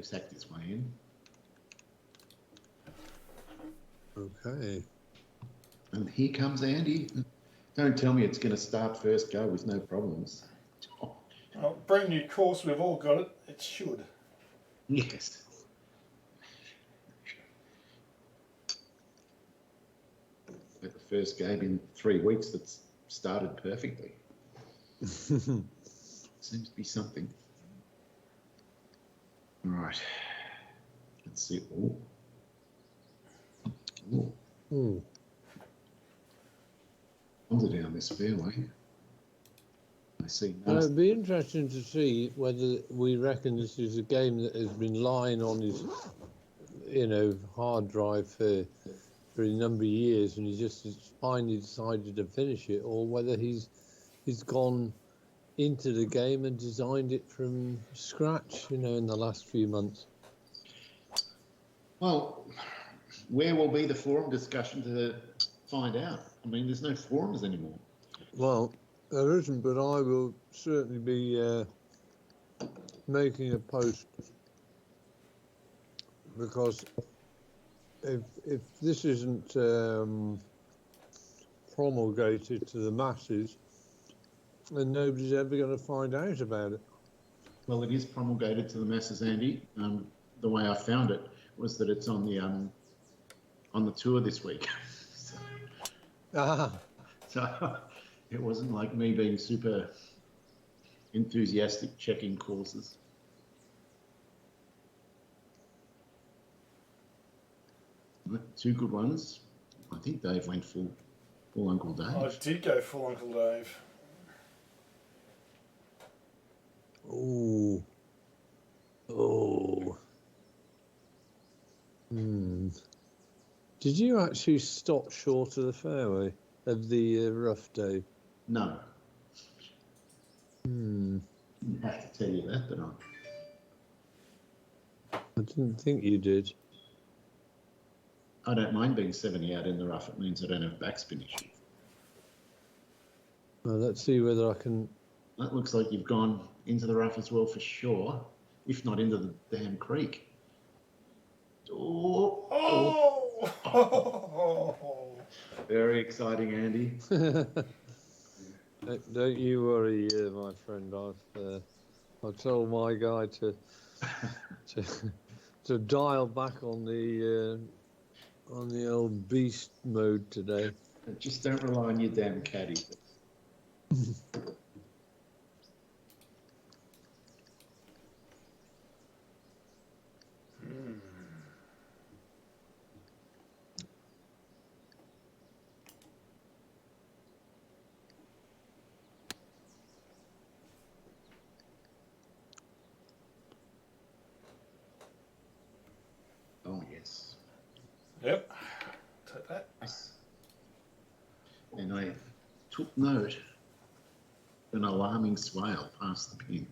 Dave's hacked his way in. Okay. And here comes Andy. Don't tell me it's going to start first go with no problems. Well, brand new course, we've all got it. It should. Yes. But the first game in 3 weeks that's started perfectly. Seems to be something. All right. Let's see. Oh. Oh. Hmm. Wander down this fairway. I see. Well, it'd be interesting to see whether we reckon this is a game that has been lying on his, hard drive for a number of years, and he just finally decided to finish it, or whether he's gone into the game and designed it from scratch, in the last few months. Well, where will be the forum discussion to find out? I mean, there's no forums anymore. Well, there isn't, but I will certainly be making a post, because if this isn't promulgated to the masses, then nobody's ever going to find out about it. Well, it is promulgated to the masses, Andy. The way I found it was that it's on the tour this week. So it wasn't like me being super enthusiastic checking courses. Two good ones. I think Dave went full Uncle Dave. I did go full Uncle Dave. Oh. Did you actually stop short of the fairway of the rough, Dave? No. Didn't have to tell you that, did I? I didn't think you did. I don't mind being 70 out in the rough. It means I don't have backspin issues. Well, let's see whether I can... That looks like you've gone into the rough as well for sure, if not into the damn creek. Very exciting, Andy. Don't you worry, my friend. I've told my guy to dial back on the old beast mode today. Just don't rely on your damn caddy. Oh, yes. Yep. Take that. And I took note of an alarming swale past the pin.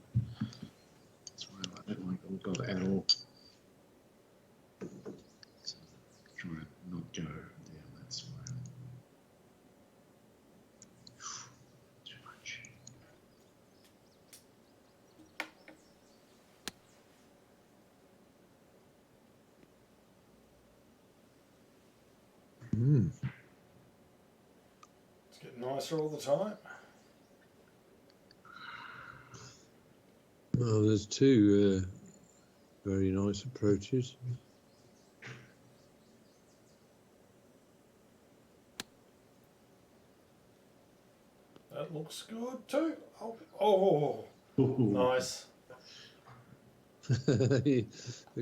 Swale I don't like the look of at all. So try and not go down that swale. Too much. It's getting nicer all the time. Well, there's two very nice approaches. That looks good too. Oh. Nice. The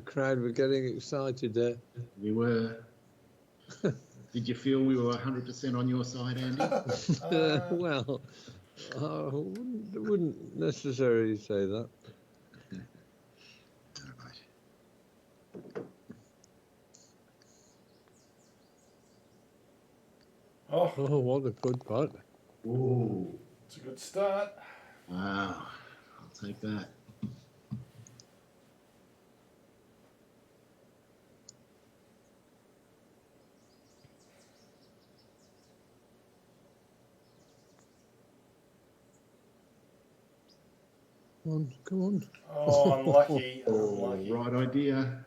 crowd were getting excited there. We were. Did you feel we were 100% on your side, Andy? Well, I wouldn't necessarily say that. Oh, what a good putt. Ooh. it's a good start. Wow. I'll take that. come on. Oh, unlucky. Oh, Unlucky. right idea.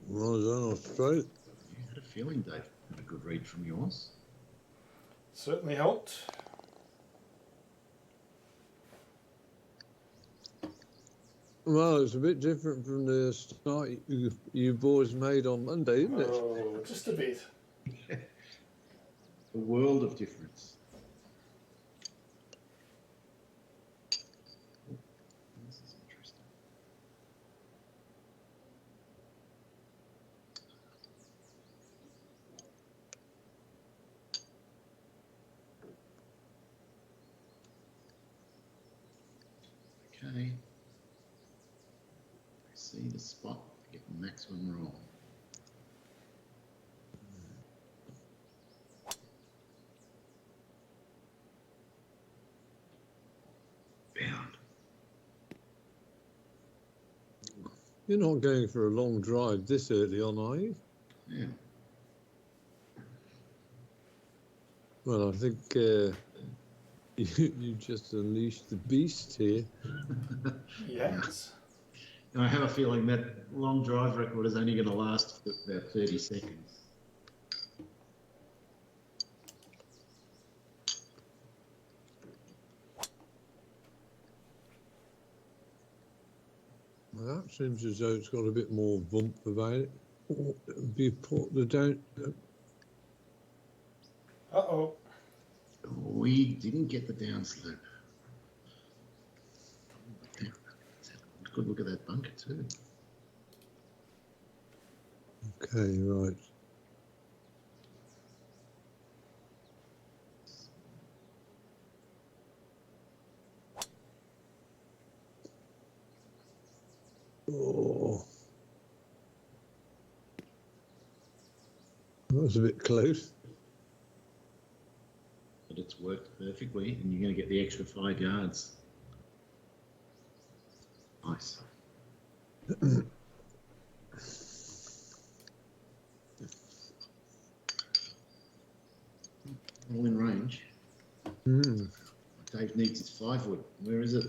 Well done, Australia. You had a feeling, Dave. Had a good read from yours. Certainly helped. Well, it's a bit different from the start you boys made on Monday, isn't it? Oh, just a bit. A world of difference. Oh, this is interesting. Okay. I see the spot to get the maximum roll. Bound. You're not going for a long drive this early on, are you? Yeah. Well, I think you just unleashed the beast here. Yes. And I have a feeling that long drive record is only going to last for about 30 seconds. Well, that seems as though it's got a bit more bump about it. Oh, you put the down. Uh-oh. We didn't get the downslope. Good look at that bunker too. Okay, right. Oh, that was a bit close. But it's worked perfectly, and you're going to get the extra 5 yards. Nice. All in range. Dave needs his 5 wood. Where is it?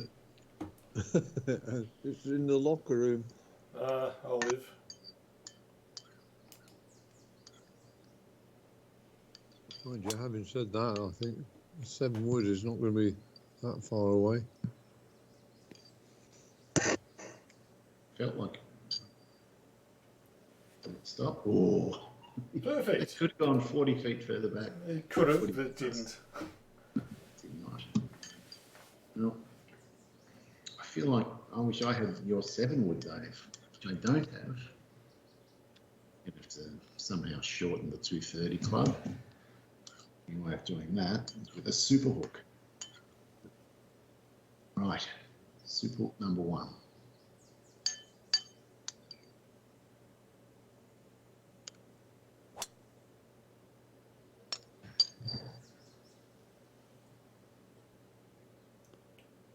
It's in the locker room. I'll live. Mind you, having said that, I think 7 wood is not going to be that far away. Felt like it. Stop. Oh. It Perfect. could have gone 40 feet further back. It could have, but it didn't. Did not. No. I feel like I wish I had your 7 wood, Dave, which I don't have. You'd have to somehow shorten the 230 club. The way of doing that is with a super hook. Right, super hook number 1.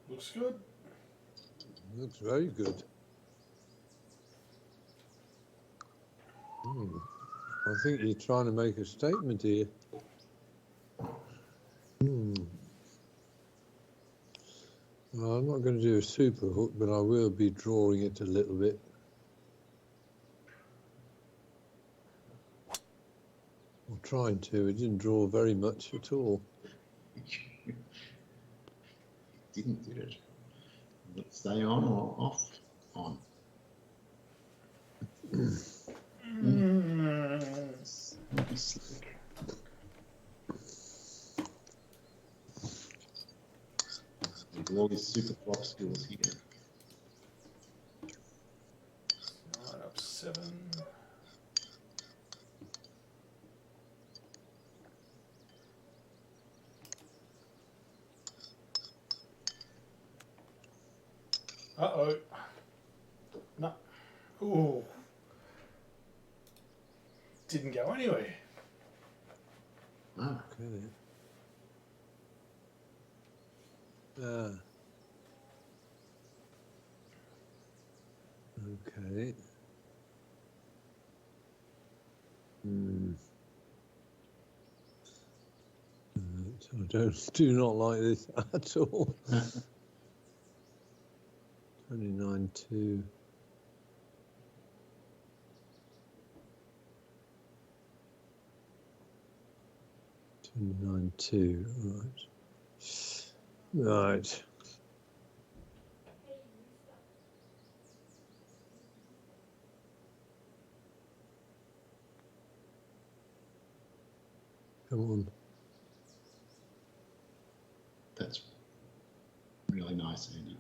Looks good. Looks very good. I think you're trying to make a statement here. Well, I'm not going to do a super hook, but I will be drawing it a little bit. Or trying to. It didn't draw very much at all. It didn't, did it? Will it stay on or off? On. Slick. With all his super flop skills here. Right, up 7. Uh-oh. No. Ooh. Didn't go anywhere. Ah, Okay. Okay. I do not like this at all. 29-2. Right. Come on. That's really nice, Andy.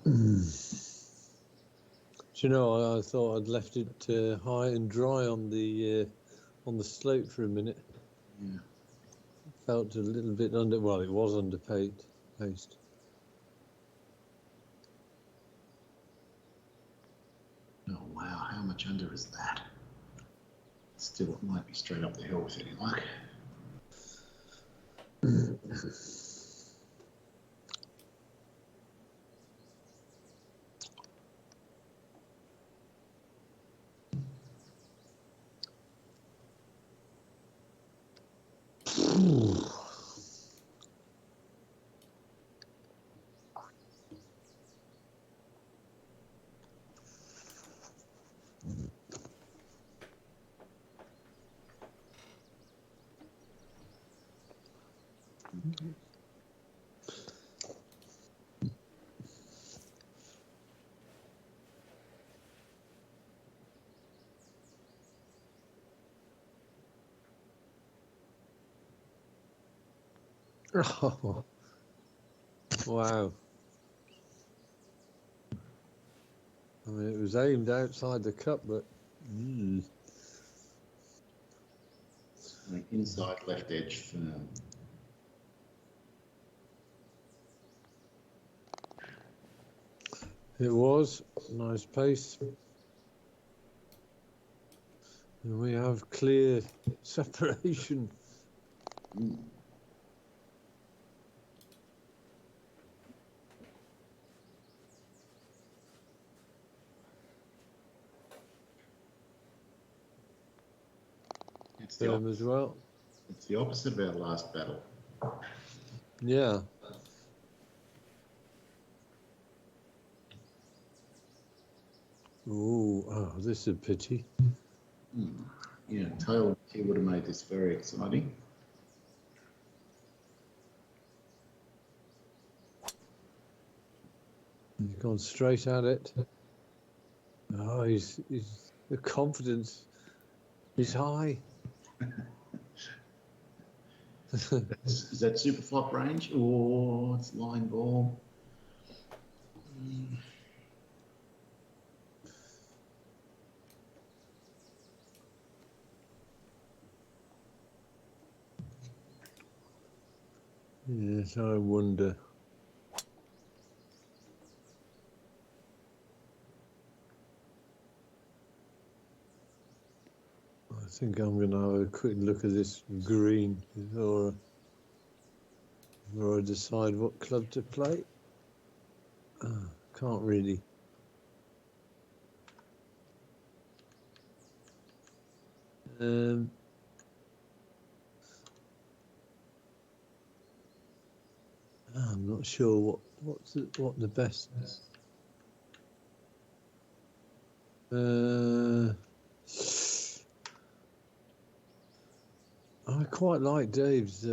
Do you know, I thought I'd left it high and dry on the slope for a minute. Yeah. Felt a little bit under. Well, it was under paste. Oh wow, how much under is that? Still, it might be straight up the hill with any luck. Oh, wow. I mean, it was aimed outside the cup, but Like inside left edge firm. it was nice pace. And we have clear separation. It's the Firm as well. It's the opposite of our last battle. Yeah. Oh, this is a pity. Yeah, tail he would have made this very exciting. He's gone straight at it. Oh, he's the confidence is high. Is that super flop range? Oh, it's line ball. Yes, I wonder. I think I'm going to have a quick look at this green before I decide what club to play. Can't really. I'm not sure what the best. I quite like Dave's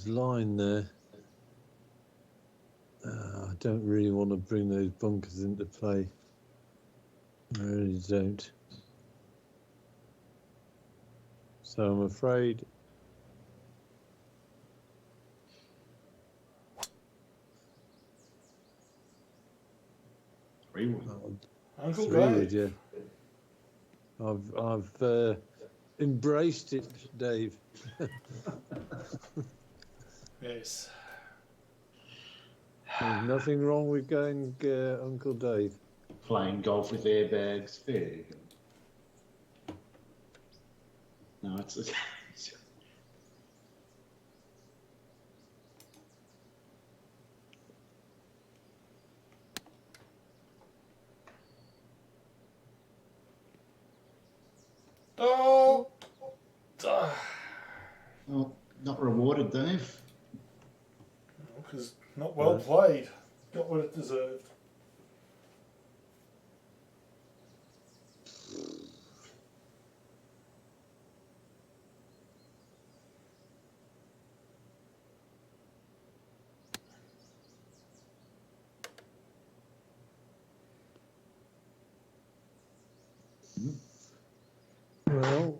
line there. I don't really want to bring those bunkers into play. I really don't. So I'm afraid. Uncle Three-wood, Dave. yeah. I've embraced it, Dave. Yes. There's nothing wrong with going Uncle Dave. Playing golf with airbags, fair. No, it's not rewarded, Dave. Because not well played. Got what it deserved. Well,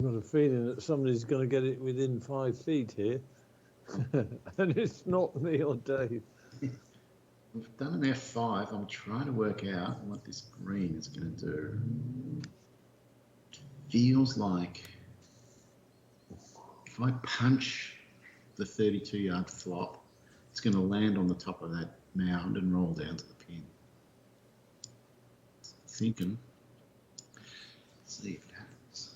I've got a feeling that somebody's going to get it within 5 feet here. And it's not me or Dave. We've done an F5. I'm trying to work out what this green is going to do. Feels like if I punch the 32-yard flop, it's going to land on the top of that mound and roll down to the pin. Thinking. Let's see if it happens.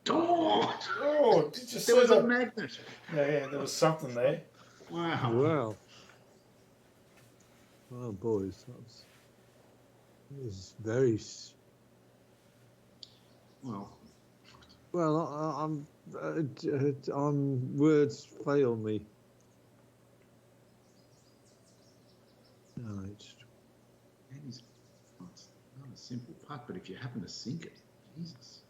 Oh, did you There see was a that? magnet. Yeah, there was something there. Wow. Wow. Well, boys, that was very. Well, I'm words fail me. No, it's It's not a simple putt, but if you happen to sink it, Jesus.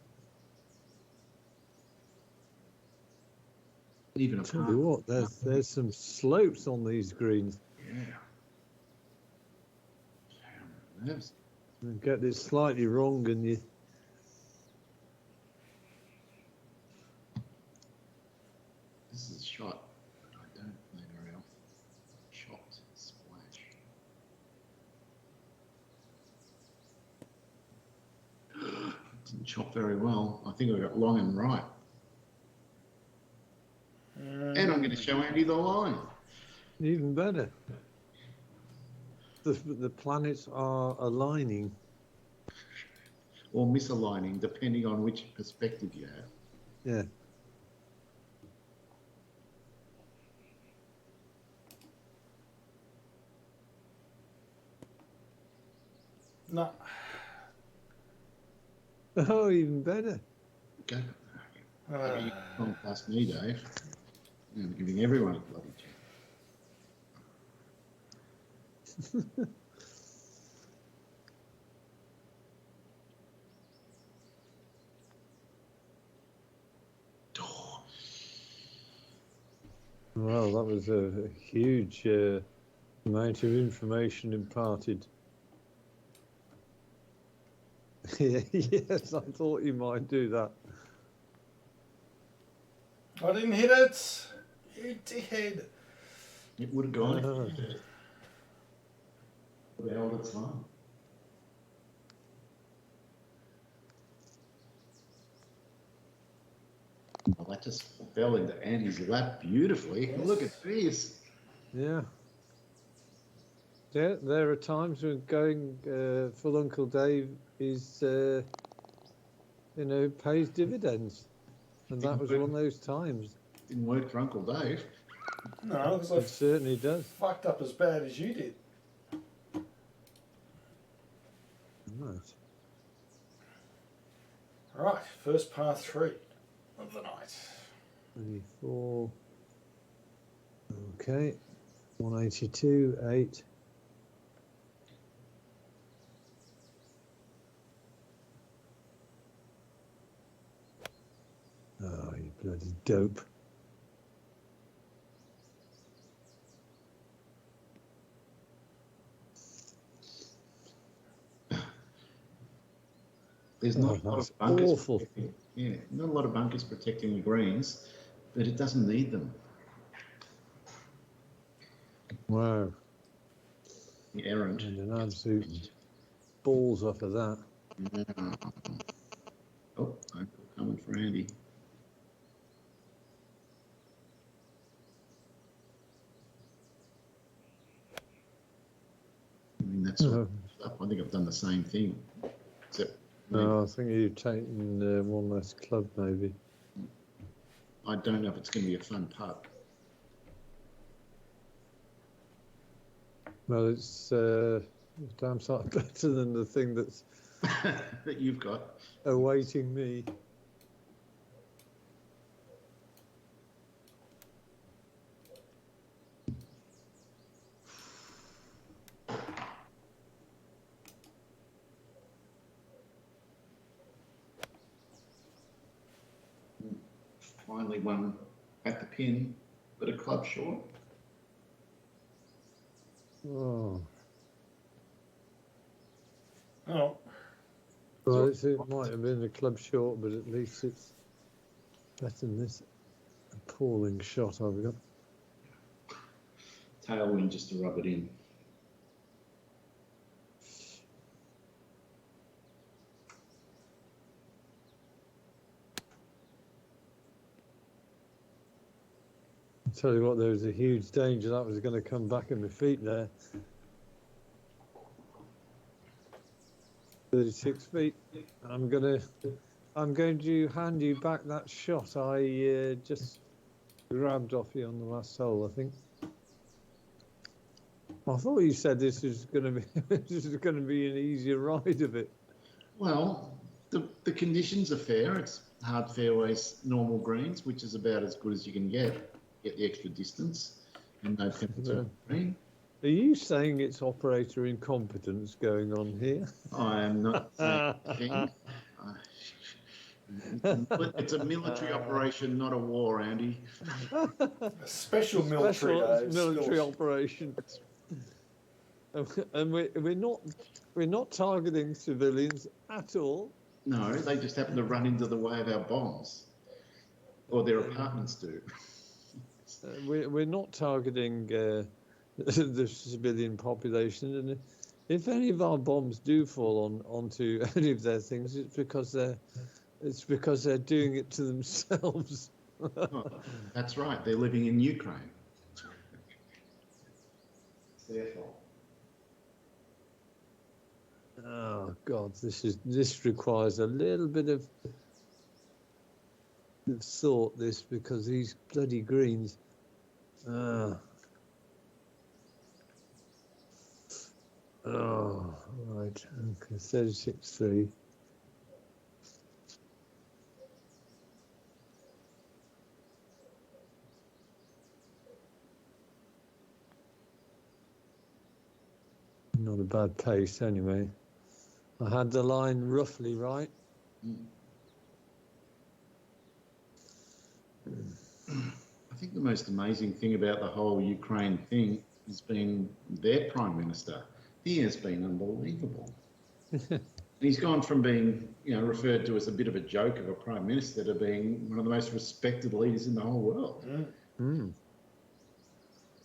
Even a tell par. you what, there's some slopes on these greens. Yeah. Nerves. You get this slightly wrong, and you. This is a shot, but I don't play very often. Chopped splash. Didn't chop very well. I think I got long and right. And I'm going to show Andy the line. Even better. The planets are aligning. Or misaligning, depending on which perspective you have. Yeah. No. Oh, even better. Go. You can't pass me, Dave. I'm giving everyone a bloody chance. Well, that was a huge amount of information imparted. Yes, I thought you might do that. I didn't hit it. You dickhead. It would have gone. If it would have held its line. Well, that just fell into Andy's lap beautifully. Yes. Look at this. Yeah. There are times when going full Uncle Dave is, pays dividends. And that was one of those times. Didn't work for Uncle Dave. No, because I It certainly does. fucked up as bad as you did. Right. Right, first par 3 of the night. 24. Okay. 182, 8. Oh, you bloody dope. There's not a lot of bunkers. Awful. Yeah, not a lot of bunkers protecting the greens, but it doesn't need them. Wow. The errant. And an absolute balls off of that. Oh, I'm coming for Andy. I mean, that's sort of stuff. I think I've done the same thing, except No, I think you've taken one less club, maybe. I don't know if it's going to be a fun putt. Well, it's damn sight better than the thing that's that you've got. awaiting me. Finally one at the pin, but a club short. Oh. Oh, Well, it might have been a club short, but at least it's better than this appalling shot I've got. Tailwind just to rub it in. I tell you what, there was a huge danger that was going to come back in my feet there. 36 feet. I'm going to hand you back that shot I just grabbed off you on the last hole, I think. I thought you said this was going to be this is going to be an easier ride of it. Well, the conditions are fair. It's hard fairways, normal greens, which is about as good as you can get. Get the extra distance and no penalty on the green. Are you saying it's operator incompetence going on here? I am not saying anything. It's a military operation, not a war, Andy. a special military operation. And we're not targeting civilians at all. No, they just happen to run into the way of our bombs, or their apartments do. We're not targeting the civilian population, and if any of our bombs do fall onto any of their things, it's because they're doing it to themselves. Oh, that's right. They're living in Ukraine. It's their fault. Oh God, this requires a little bit of thought. This because these bloody greens. Oh, right. Okay, 36-3. Not a bad pace, anyway. I had the line roughly right. I think the most amazing thing about the whole Ukraine thing has been their Prime Minister. He has been unbelievable. He's gone from being, referred to as a bit of a joke of a Prime Minister to being one of the most respected leaders in the whole world. And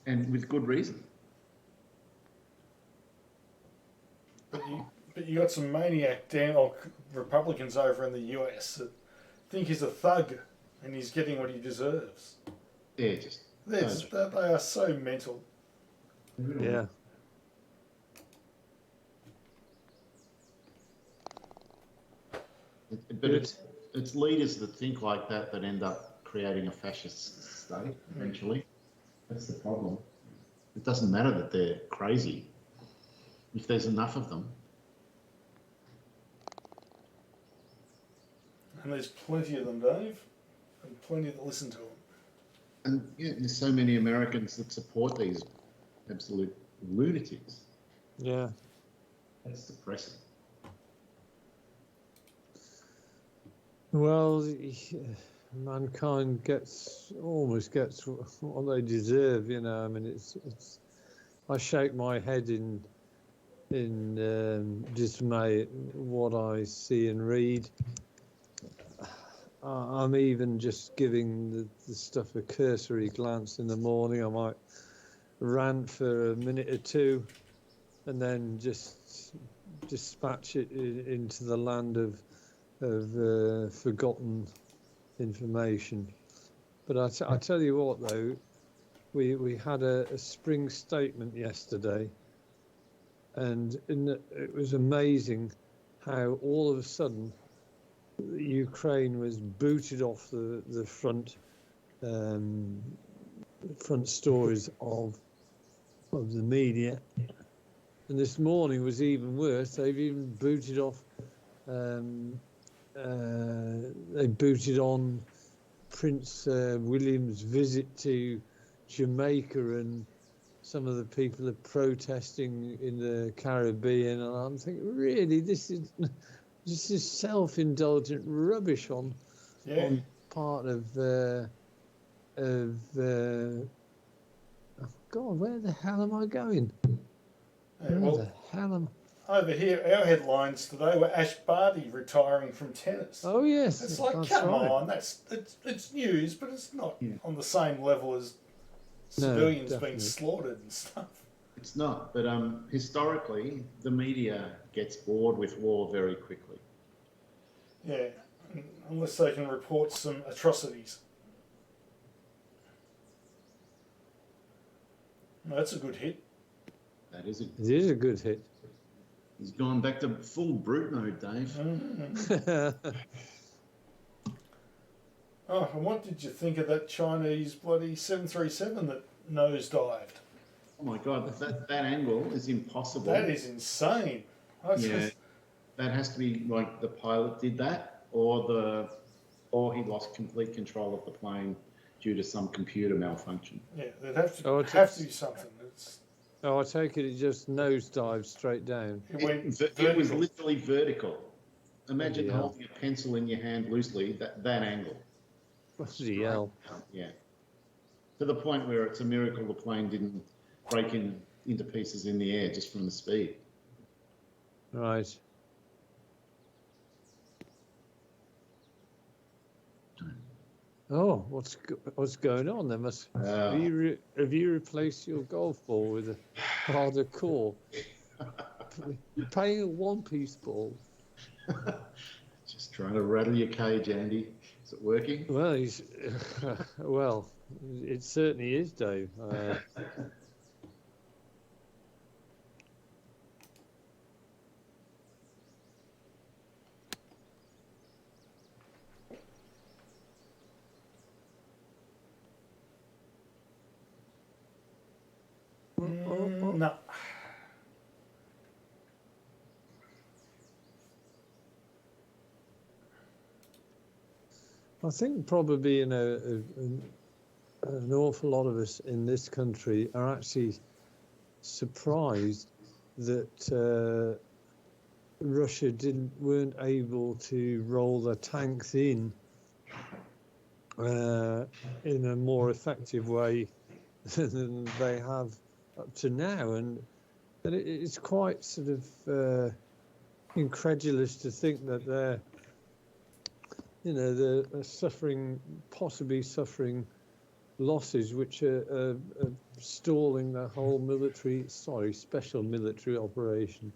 with good reason. But you got some maniac Republicans over in the US that think he's a thug and he's getting what he deserves. They're just... They are so mental. Yeah. But it's leaders that think like that end up creating a fascist state eventually. That's the problem. It doesn't matter that they're crazy if there's enough of them. And there's plenty of them, Dave, and plenty that listen to them. And there's so many Americans that support these absolute lunatics. Yeah. That's depressing. Well, mankind almost gets what they deserve, I mean, it's. I shake my head in dismay at what I see and read. I'm even just giving the stuff a cursory glance in the morning. I might rant for a minute or two, and then just dispatch it into the land of forgotten information. But I tell you what, though, we had a spring statement yesterday, and it was amazing how all of a sudden Ukraine was booted off the front um, front stories of the media. And this morning was even worse. They've even booted off. They booted on Prince William's visit to Jamaica, and some of the people are protesting in the Caribbean. And I'm thinking, really, this is self-indulgent rubbish on part of oh God, where the hell am I going? Where the hell am I? Over here, our headlines today were Ash Barty retiring from tennis. Oh yes, It's like, come on, it's news, but it's not on the same level as civilians being slaughtered and stuff. It's not, but historically, the media gets bored with war very quickly. Yeah, unless they can report some atrocities. No, that's a good hit. That is it is a good hit. He's gone back to full brute mode, Dave. Mm-hmm. Oh, and what did you think of that Chinese bloody 737 that nosedived? Oh my God, that angle is impossible. That is insane. That has to be like the pilot did that, or he lost complete control of the plane due to some computer malfunction. Yeah, there'd have to be something. I take it just nosedived straight down. It was literally vertical. Imagine holding a pencil in your hand loosely, that angle. Bloody hell. Yeah. To the point where it's a miracle the plane didn't break into pieces in the air just from the speed. Right. Oh, what's going on? There must have you replaced your golf ball with a harder core? You're playing a one-piece ball. Just trying to rattle your cage, Andy. Is it working? Well, well, it certainly is, Dave. No. I think probably an awful lot of us in this country are actually surprised that Russia weren't able to roll their tanks in a more effective way than they have up to now, and it's quite sort of incredulous to think that they're possibly suffering losses which are stalling the whole special military operation.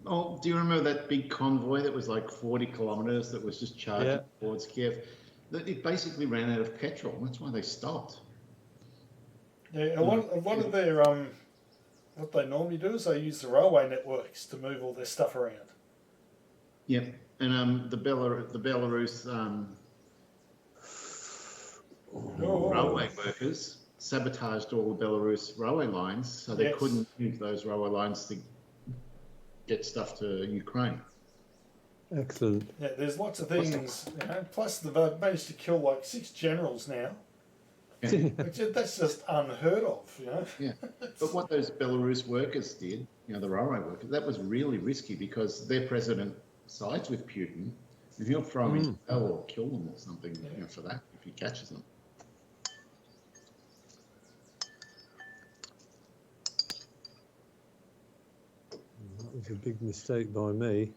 Oh, do you remember that big convoy that was like 40 kilometres that was just charging towards Kiev? It basically ran out of petrol. That's why they stopped. Yeah, a lot of their what they normally do is they use the railway networks to move all their stuff around. Yep, and the Belarus railway workers sabotaged all the Belarus railway lines, so they couldn't use those railway lines to get stuff to Ukraine. Excellent. Yeah, there's lots of things. Plus, they've managed to kill like 6 generals now. That's just unheard of, Yeah, but what those Belarus workers did, the railway workers, that was really risky because their president sides with Putin, and he'll throw him in jail or kill them or something for that if he catches them. That was a big mistake by me.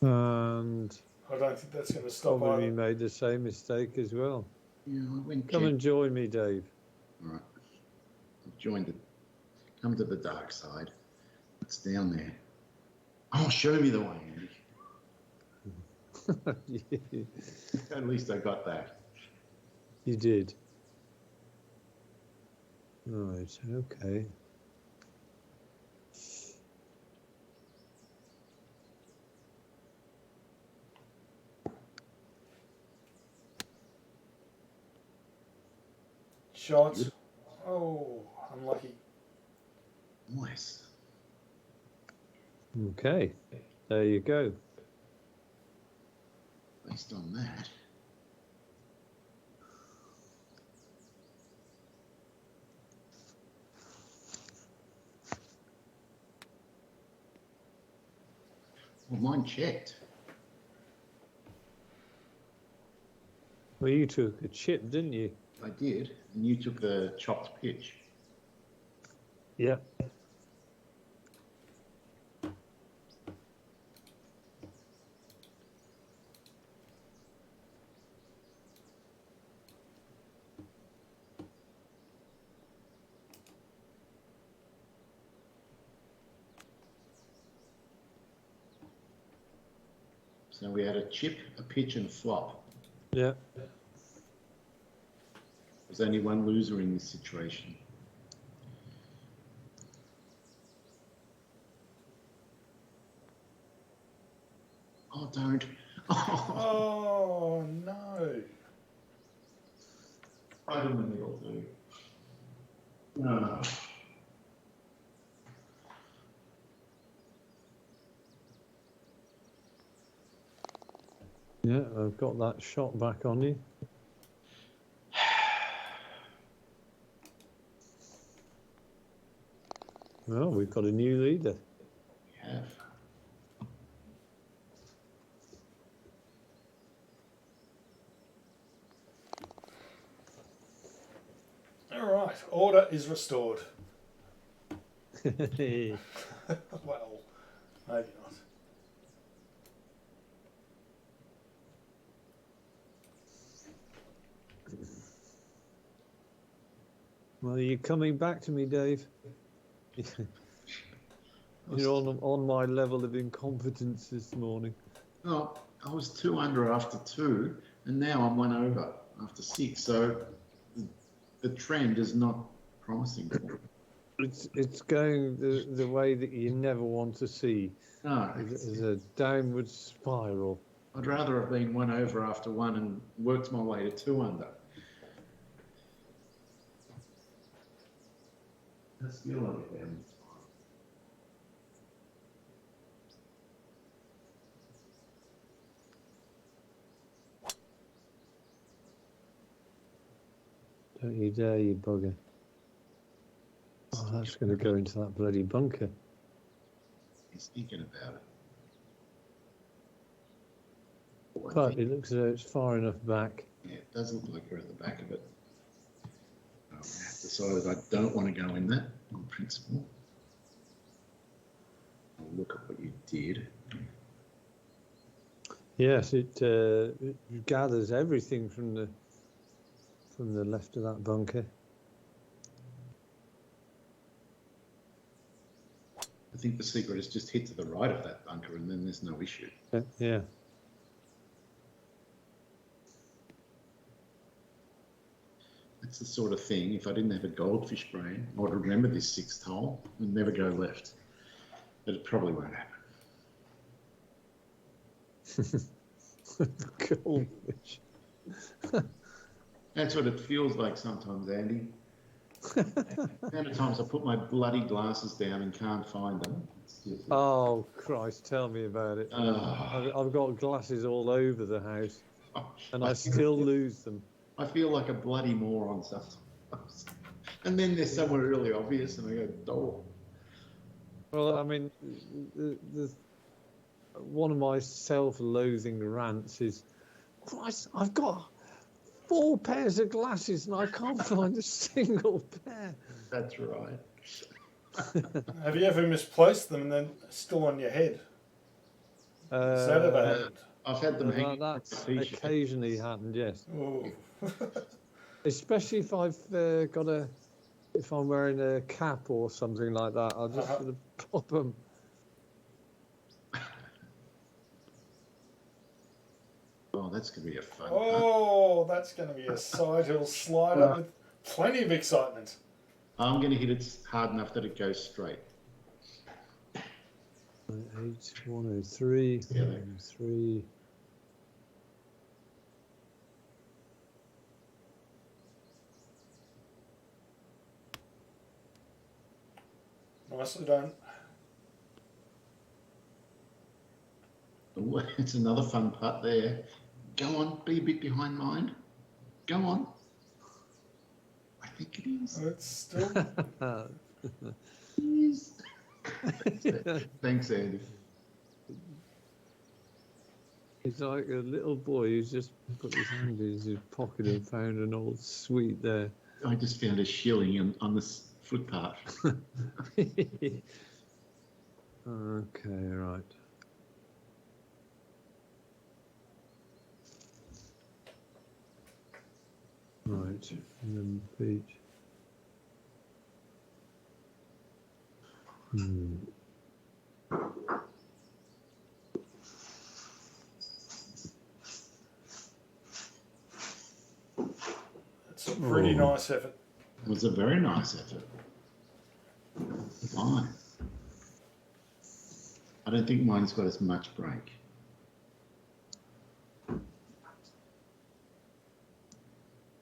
And I don't think that's going to stop probably either. made the same mistake as well. Yeah, Come and join me, Dave. All right. I've joined it. Come to the dark side. It's down there. Oh, show me the way, Andy. At least I got that. You did. Right, okay. shot. Oh, unlucky. Nice. Okay, there you go. Based on that. Well, mine checked. Well, you took a chip, didn't you? I did, and you took the chopped pitch. Yeah. So we had a chip, a pitch, and a flop. Yeah. There's only one loser in this situation. Oh, don't. Oh, no. Right in the middle, too. No. Yeah, I've got that shot back on you. Well, we've got a new leader. We have. All right, order is restored. Well, maybe not. Well, you're coming back to me, Dave. You're on my level of incompetence this morning. Oh, I was 2 under after 2, and now I'm 1 over after 6. So the trend is not promising. It's going the way that you never want to see. No, It's a downward spiral. I'd rather have been 1 over after 1 and worked my way to 2 under. That's still a bit down. Don't you dare, you bugger. Oh, that's going to go into that bloody bunker. He's thinking about it. But it looks as though it's far enough back. Yeah, it does look like we're at the back of it. I've decided I don't want to go in that on principle. I'll look at what you did. Yes, it gathers everything from the left of that bunker. I think the secret is just hit to the right of that bunker and then there's no issue. Yeah. That's the sort of thing, if I didn't have a goldfish brain, I would remember this 6th hole and never go left. But it probably won't happen. Goldfish. That's what it feels like sometimes, Andy. The amount of times I put my bloody glasses down and can't find them. Oh, Christ, tell me about it. I've got glasses all over the house, and I still lose them. I feel like a bloody moron sometimes. And then they're somewhere really obvious, and I go, oh. Well, I mean, one of my self-loathing rants is, Christ, I've got 4 pairs of glasses and I can't find a single pair. That's right. Have you ever misplaced them and then still on your head? Has that ever happened? I've had them hanging. That's occasionally happened, yes. Ooh. Especially if if I'm wearing a cap or something like that, I'll just sort of pop them. Oh, that's going to be a fun Oh, that's going to be a side hill slider with plenty of excitement. I'm going to hit it hard enough that it goes straight. 8, 103, 103. honestly don't. Oh, it's another fun putt there. Go on, be a bit behind mine. Go on. I think it is. It's still. It is. Thanks, Andy. He's like a little boy who's just put his hand in his pocket and found an old sweet there. I just found a shilling on this footpath. Okay, right. Right, and then beach. It's a pretty nice effort. It was a very nice effort. Fine. I don't think mine's got as much break.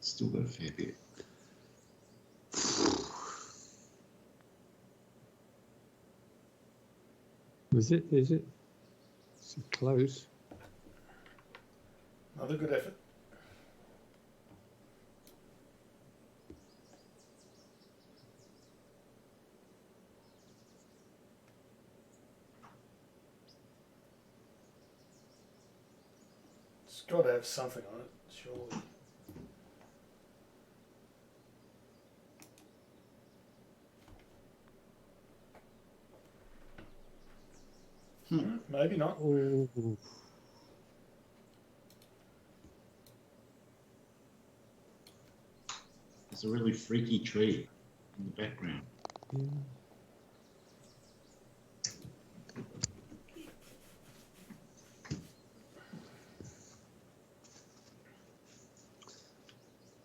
Still got a fair bit. Is it? Is it? It's close. Another good effort. It's got to have something on it, surely. Maybe not. Oh, There's a really freaky tree in the background. yeah.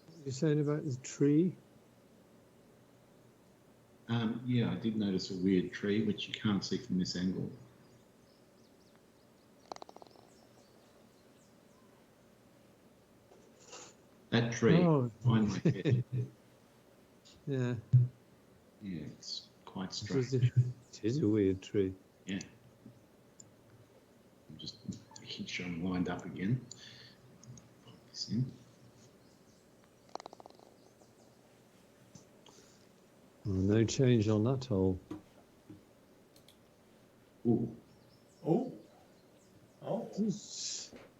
What are you saying about the tree? Yeah, I did notice a weird tree, which you can't see from this angle. That tree behind my head. Yeah, Yeah, it's quite it strange. is a weird tree. Yeah. I'm just making sure I'm lined up again. Pop this in. Oh, no change on that hole. Ooh. Oh. Oh.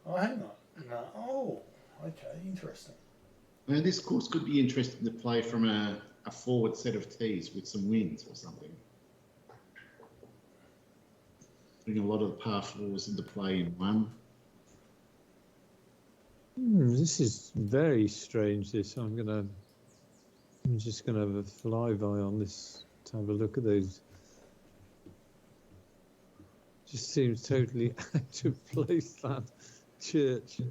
Oh, hang on. No. Oh. Okay, interesting. Now, this course could be interesting to play from a forward set of tees with some winds or something. Bring a lot of the par fours into play in one. This is very strange. I'm just gonna have a flyby on this to have a look at those. Just seems totally out of place, that church.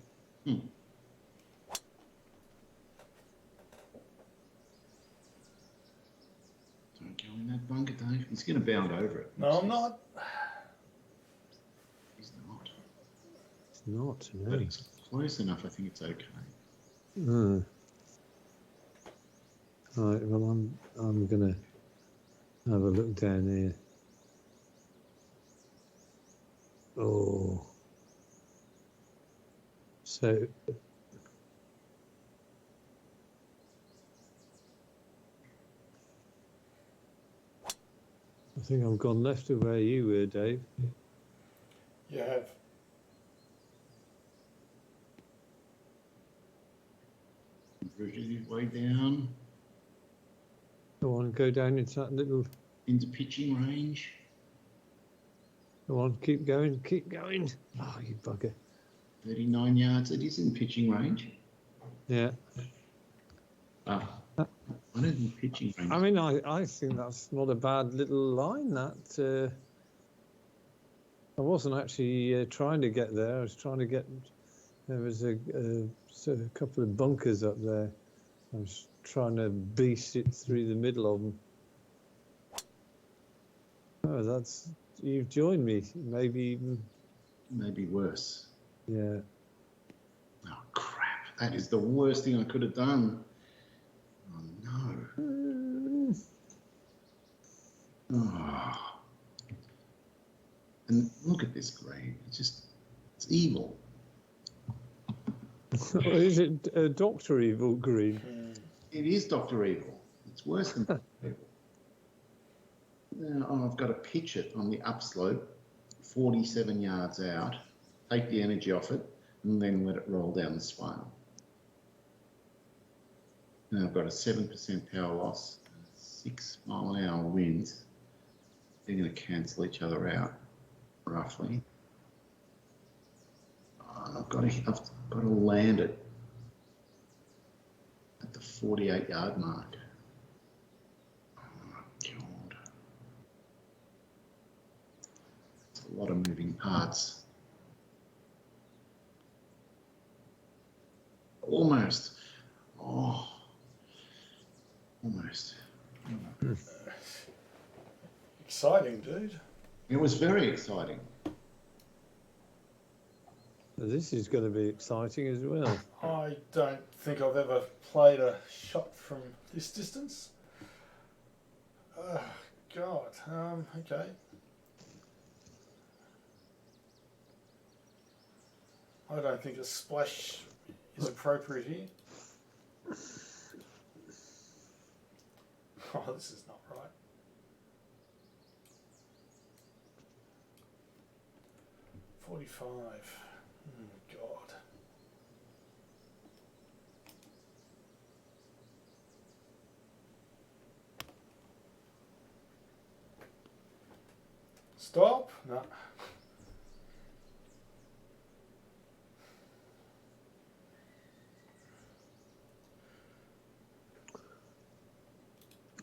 Don't go in that bunker, Dave. He's going to bound over it. No, I'm not. He's not. It's not, no. But it's close enough. I think it's okay. Right, well, I'm gonna have a look down here. Oh, so I think I've gone left of where you were, Dave. You have. Rooted his way down Go on, go down into that little. into pitching range. Go on, keep going, keep going. Oh, you bugger. 39 yards. It is in pitching range. Yeah. I don't think pitching range. I mean, I think that's not a bad little line. That I wasn't actually trying to get there. I was trying to get. There was a couple of bunkers up there. I was trying to beast it through the middle of them. Oh, that's you've joined me. Maybe even. Maybe worse. Yeah. Oh, crap. That is the worst thing I could have done. Oh, no. Oh. And look at this green. It's evil. Is it Doctor Evil green? It is Dr. Evil. It's worse than Dr. Evil. Now, I've got to pitch it on the upslope, 47 yards out, take the energy off it, and then let it roll down the swale. Now I've got a 7% power loss, 6 mile an hour winds. They're going to cancel each other out, roughly. And I've got to land it at the 48-yard mark. Oh my God. It's a lot of moving parts. Almost. Oh, almost. Exciting, dude. It was very exciting. This is going to be exciting as well. I don't think I've ever played a shot from this distance. Oh, God. Okay. I don't think a splash is appropriate here. Oh, this is not right. $45. Oh, God. Stop? No.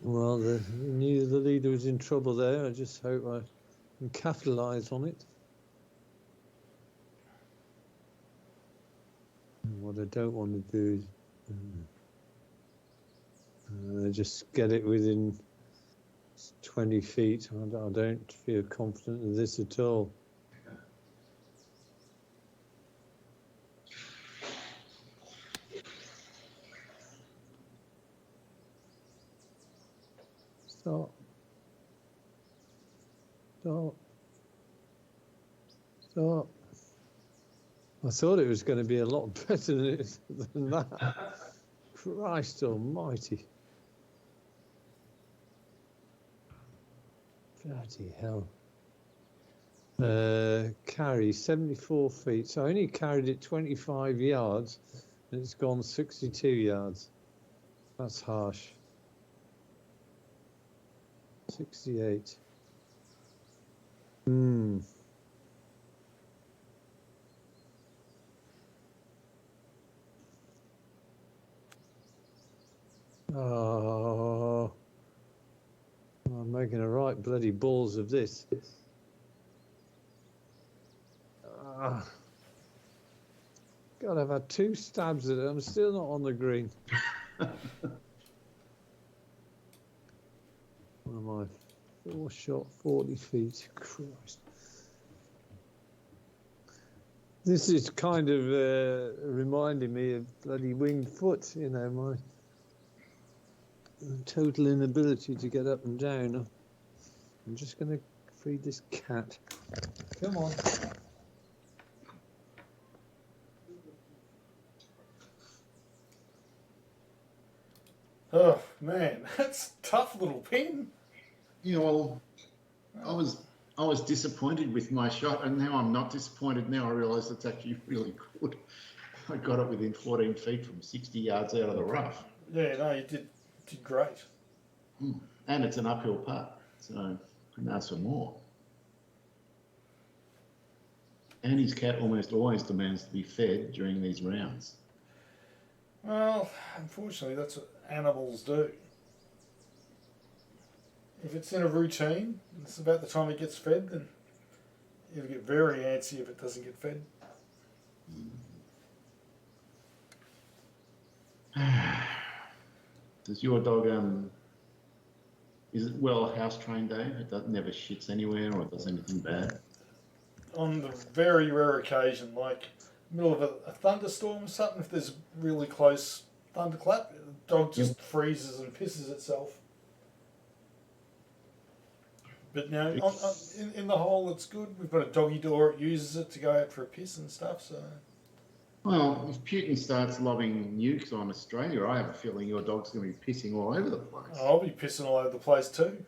Well, knew the leader was in trouble there. I just hope I can capitalise on it. And what I don't want to do is just get it within 20 feet. I don't feel confident of this at all. Stop. Stop. Stop. I thought it was going to be a lot better than that. Christ almighty. Bloody hell. Carry 74 feet. So I only carried it 25 yards and it's gone 62 yards. That's harsh. 68. Oh, I'm making a right bloody balls of this. God, I've had 2 stabs at it. I'm still not on the green. What am I? 4 shot, 40 feet. Christ. This is kind of reminding me of bloody winged foot, you know, my total inability to get up and down. I'm just going to feed this cat. Come on. Oh, man, that's a tough little pin. Yeah, well, I was disappointed with my shot, and now I'm not disappointed. Now I realise it's actually really good. I got it within 14 feet from 60 yards out of the rough. Yeah, no, you did great. And it's an uphill putt, so I can ask for more. And his cat almost always demands to be fed during these rounds. Well, unfortunately, that's what animals do. If it's in a routine, and it's about the time it gets fed, then it'll get very antsy if it doesn't get fed. Does your dog, is it well house trained, Dave? It never shits anywhere or does anything bad? On the very rare occasion, like middle of a thunderstorm or something, if there's really close thunderclap, the dog just freezes and pisses itself. But no, in the hole it's good. We've got a doggy door. It uses it to go out for a piss and stuff. So. Well, if Putin starts lobbing nukes on Australia, I have a feeling your dog's going to be pissing all over the place. I'll be pissing all over the place too.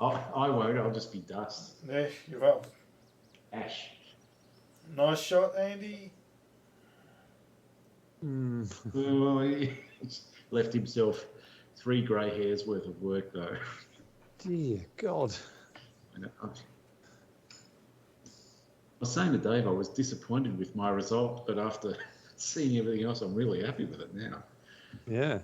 I won't. I'll just be dust. Yeah, you're up. Ash. Nice shot, Andy. Oh, he left himself 3 grey hairs worth of work, though. Dear God. I was saying to Dave I was disappointed with my result, but after seeing everything else, I'm really happy with it now. Yeah.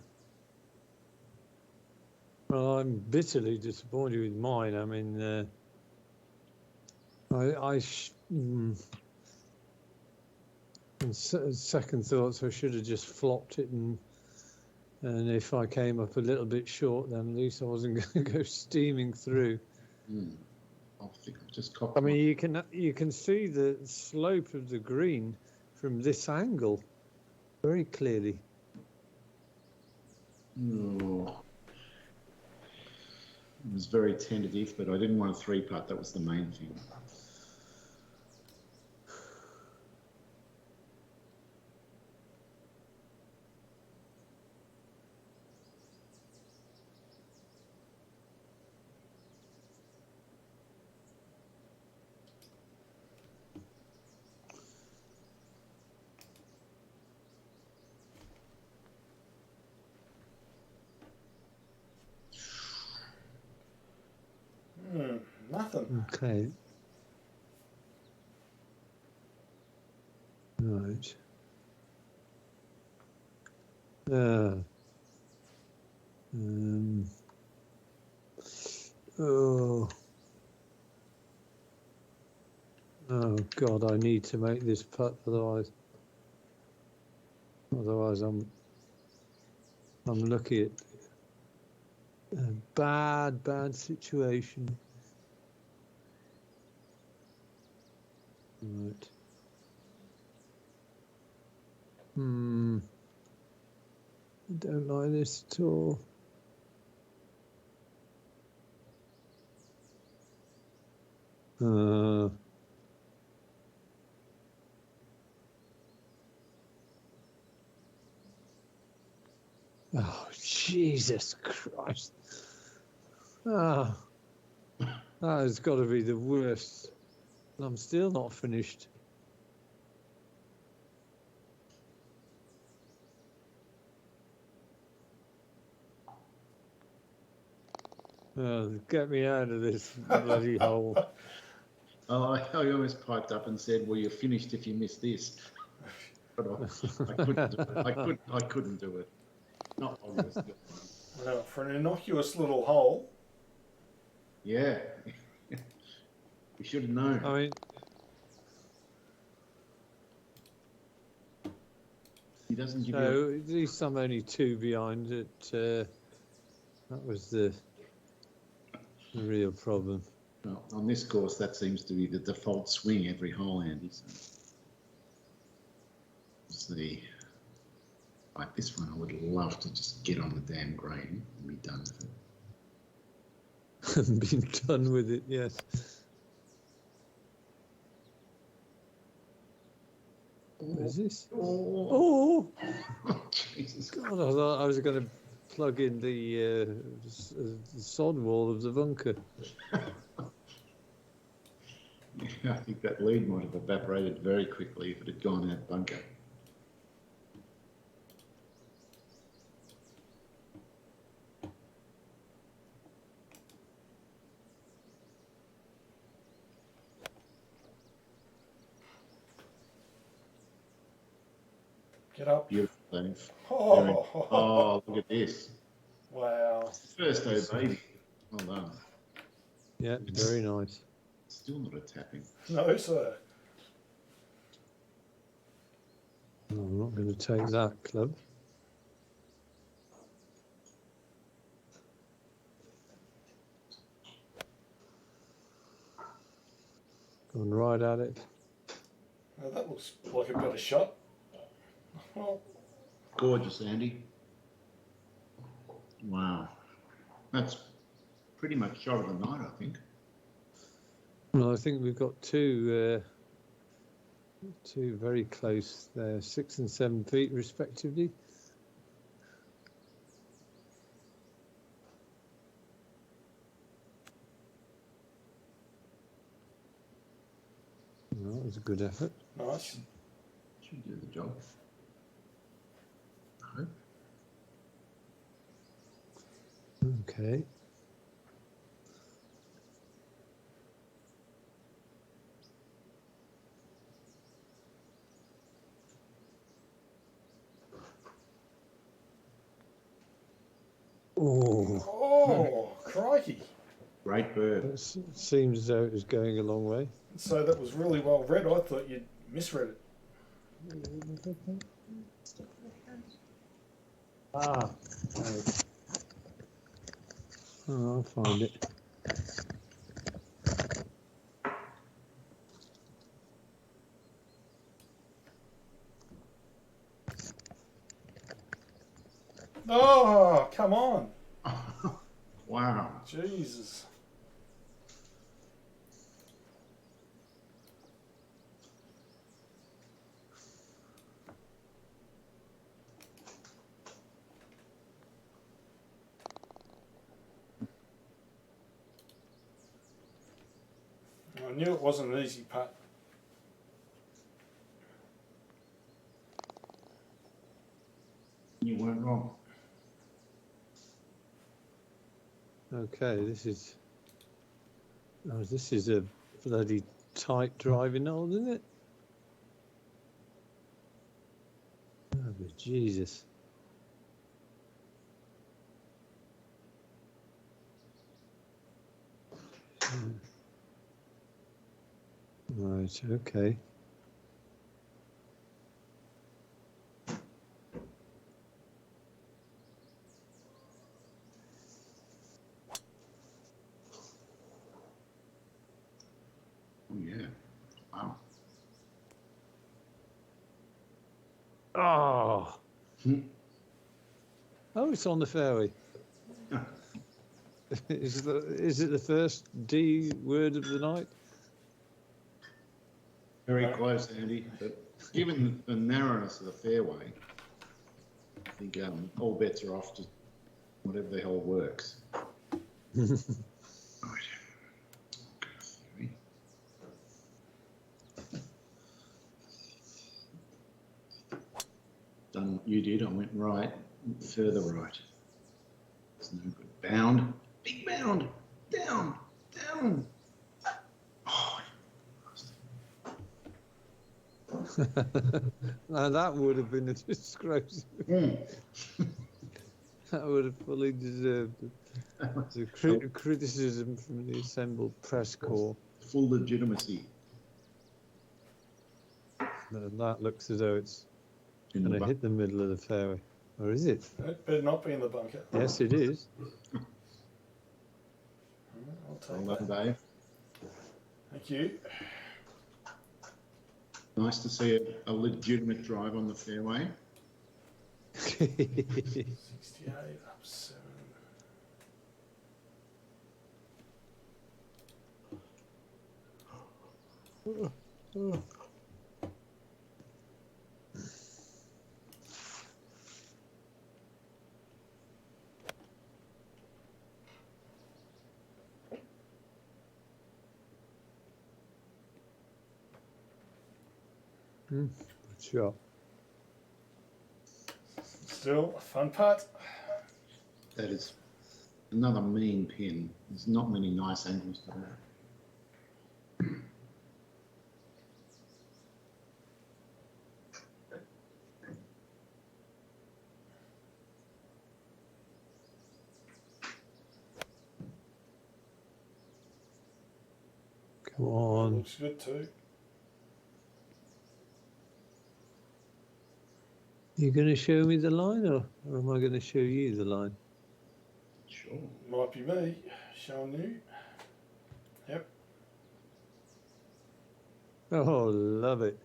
Well, I'm bitterly disappointed with mine. I mean, on second thoughts, I should have just flopped it, and if I came up a little bit short, then at least I wasn't going to go steaming through. I think I've just cocked. I mean, you can see the slope of the green from this angle very clearly. Oh. It was very tentative, but I didn't want a 3-putt. That was the main thing. Nothing. Okay. Right. Oh God! I need to make this putt, otherwise I'm looking at a bad situation. Right. I don't like this at all. Oh, Jesus Christ. That has got to be the worst. I'm still not finished. Get me out of this bloody hole. Oh, I almost piped up and said, "Well, you're finished if you miss this." But I couldn't do it. I couldn't do it. Not obvious. Well, for an innocuous little hole. Yeah. We should have known. I mean, He doesn't give so at least I'm only 2 behind it. That was the real problem. Well, on this course, that seems to be the default swing every hole, Andy. So see. Like this one, I would love to just get on the damn green and be done with it. Been done with it, yes. What is this? Oh! Jesus. God, I thought I was going to plug in the sod wall of the bunker. I think that lead might have evaporated very quickly if it had gone out bunker. Get up. Beautiful, Dave. Oh, Look at this. wow. First O baby. Well done. Yeah, very nice. Still not a tapping. No, sir. No, I'm not going to take that club. Going right at it. Well, that looks like a better shot. Well, Gorgeous, Andy. Wow. That's pretty much shot of the night, I think. Well, I think we've got two very close there, 6 and 7 feet respectively. Well, that was a good effort. Nice. Should do the job. I hope. Okay. Oh, Oh, crikey. Great bird. it seems as though it was going a long way. So that was really well read. I thought you'd misread it. Ah. Right. Oh, I'll find it. Oh, come on. Wow. Jesus. I knew it wasn't an easy putt. You weren't wrong. Okay, this is a bloody tight driving hole, isn't it? Oh, but Jesus. Right, okay. Oh, yeah. Wow. Oh. Oh, it's on the fairway. Is it the first D word of the night? Very close, Andy. But given the narrowness of the fairway, I think all bets are off to whatever the hell works. Right. Done what you did. I went right, further right. It's no good. Bound, big bound, down, down. Oh, Now that would have been a disgrace. That would have fully deserved the criticism from the assembled press corps. full legitimacy. And that looks as though it's In going the to hit the middle of the fairway. Or is it? It better not be in the bunker. Yes, it is. I'll take Well that. done, Dave. Thank you. Nice to see a legitimate drive on the fairway. 68 up 7. Good shot. Still a fun putt. That is another mean pin. There's not many nice angles to that. Come on. Looks good too. You going to show me the line, or am I going to show you the line? Sure. Might be me showing you. Yep. Oh, love it.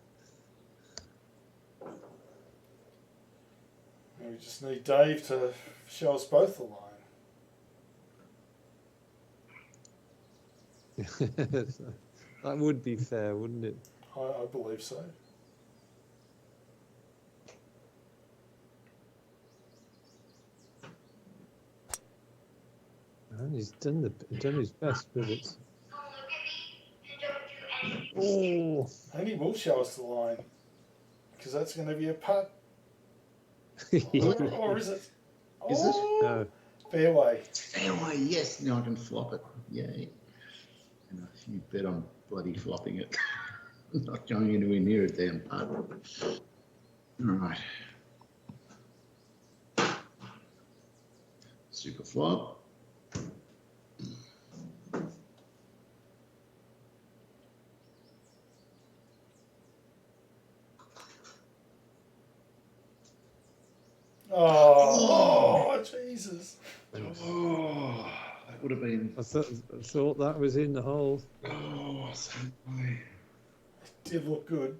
We just need Dave to show us both the line. That would be fair, wouldn't it? I believe so. And he's done his best with it. Oh, And he will show us the line, because that's going to be a putt. Or is it? Is it? Oh, fairway. Fairway, yes. Now I can flop it. Yay. And you bet I'm bloody flopping it. I'm not going anywhere near a damn putt. All right. Super flop. Oh, Jesus. Oh, that would have been. I thought that was in the hole. Oh, so high. It did look good.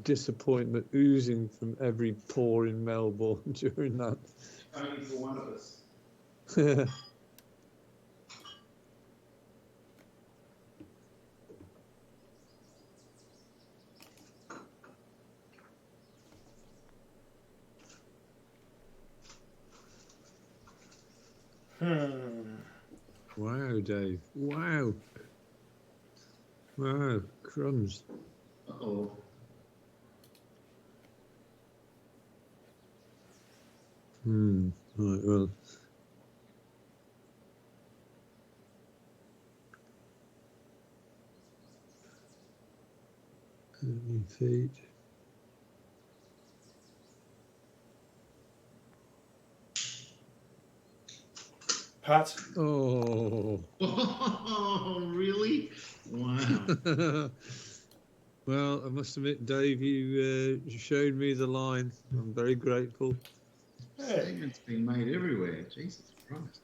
Disappointment oozing from every pore in Melbourne during that. Only for one of us. Wow, Dave. Wow. Wow, crumbs. Uh-oh. Right, well. Feet. Pat. Oh. Oh, really? Wow. Well, I must admit, Dave, you showed me the line. I'm very grateful. Statements being made everywhere. Jesus Christ.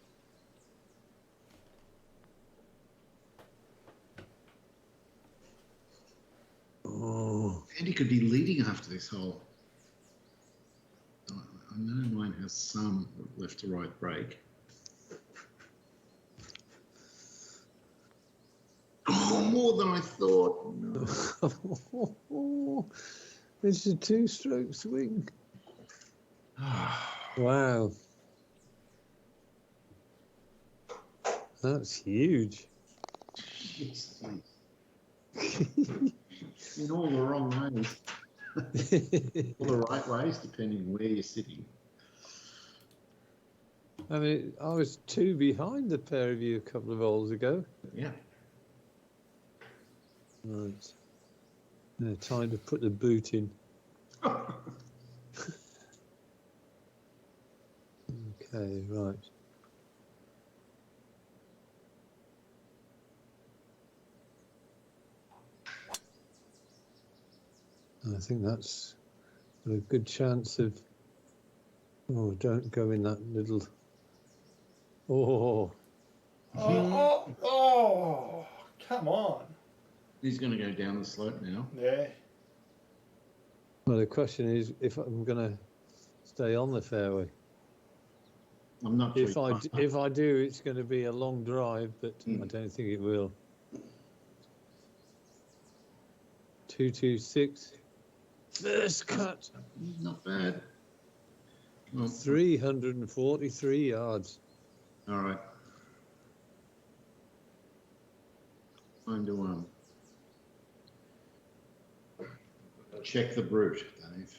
Oh. Andy could be leading after this hole. I know mine has some left to right break. Oh, more than I thought. No. It's a two-stroke swing. Wow. That's huge. In all the wrong ways. All the right ways, depending where you're sitting. I mean, I was 2 behind the pair of you a couple of holes ago. Yeah. Right. Now, time to put the boot in. Okay, right. I think that's got a good chance of. Oh, don't go in that little. Oh. Oh, come on. He's going to go down the slope now. Yeah. Well, the question is if I'm going to stay on the fairway. I'm not sure. If I do, it's going to be a long drive, but I don't think it will. 226. First cut. Not bad. Well, 343 yards. all right. Time to check the brute, Dave.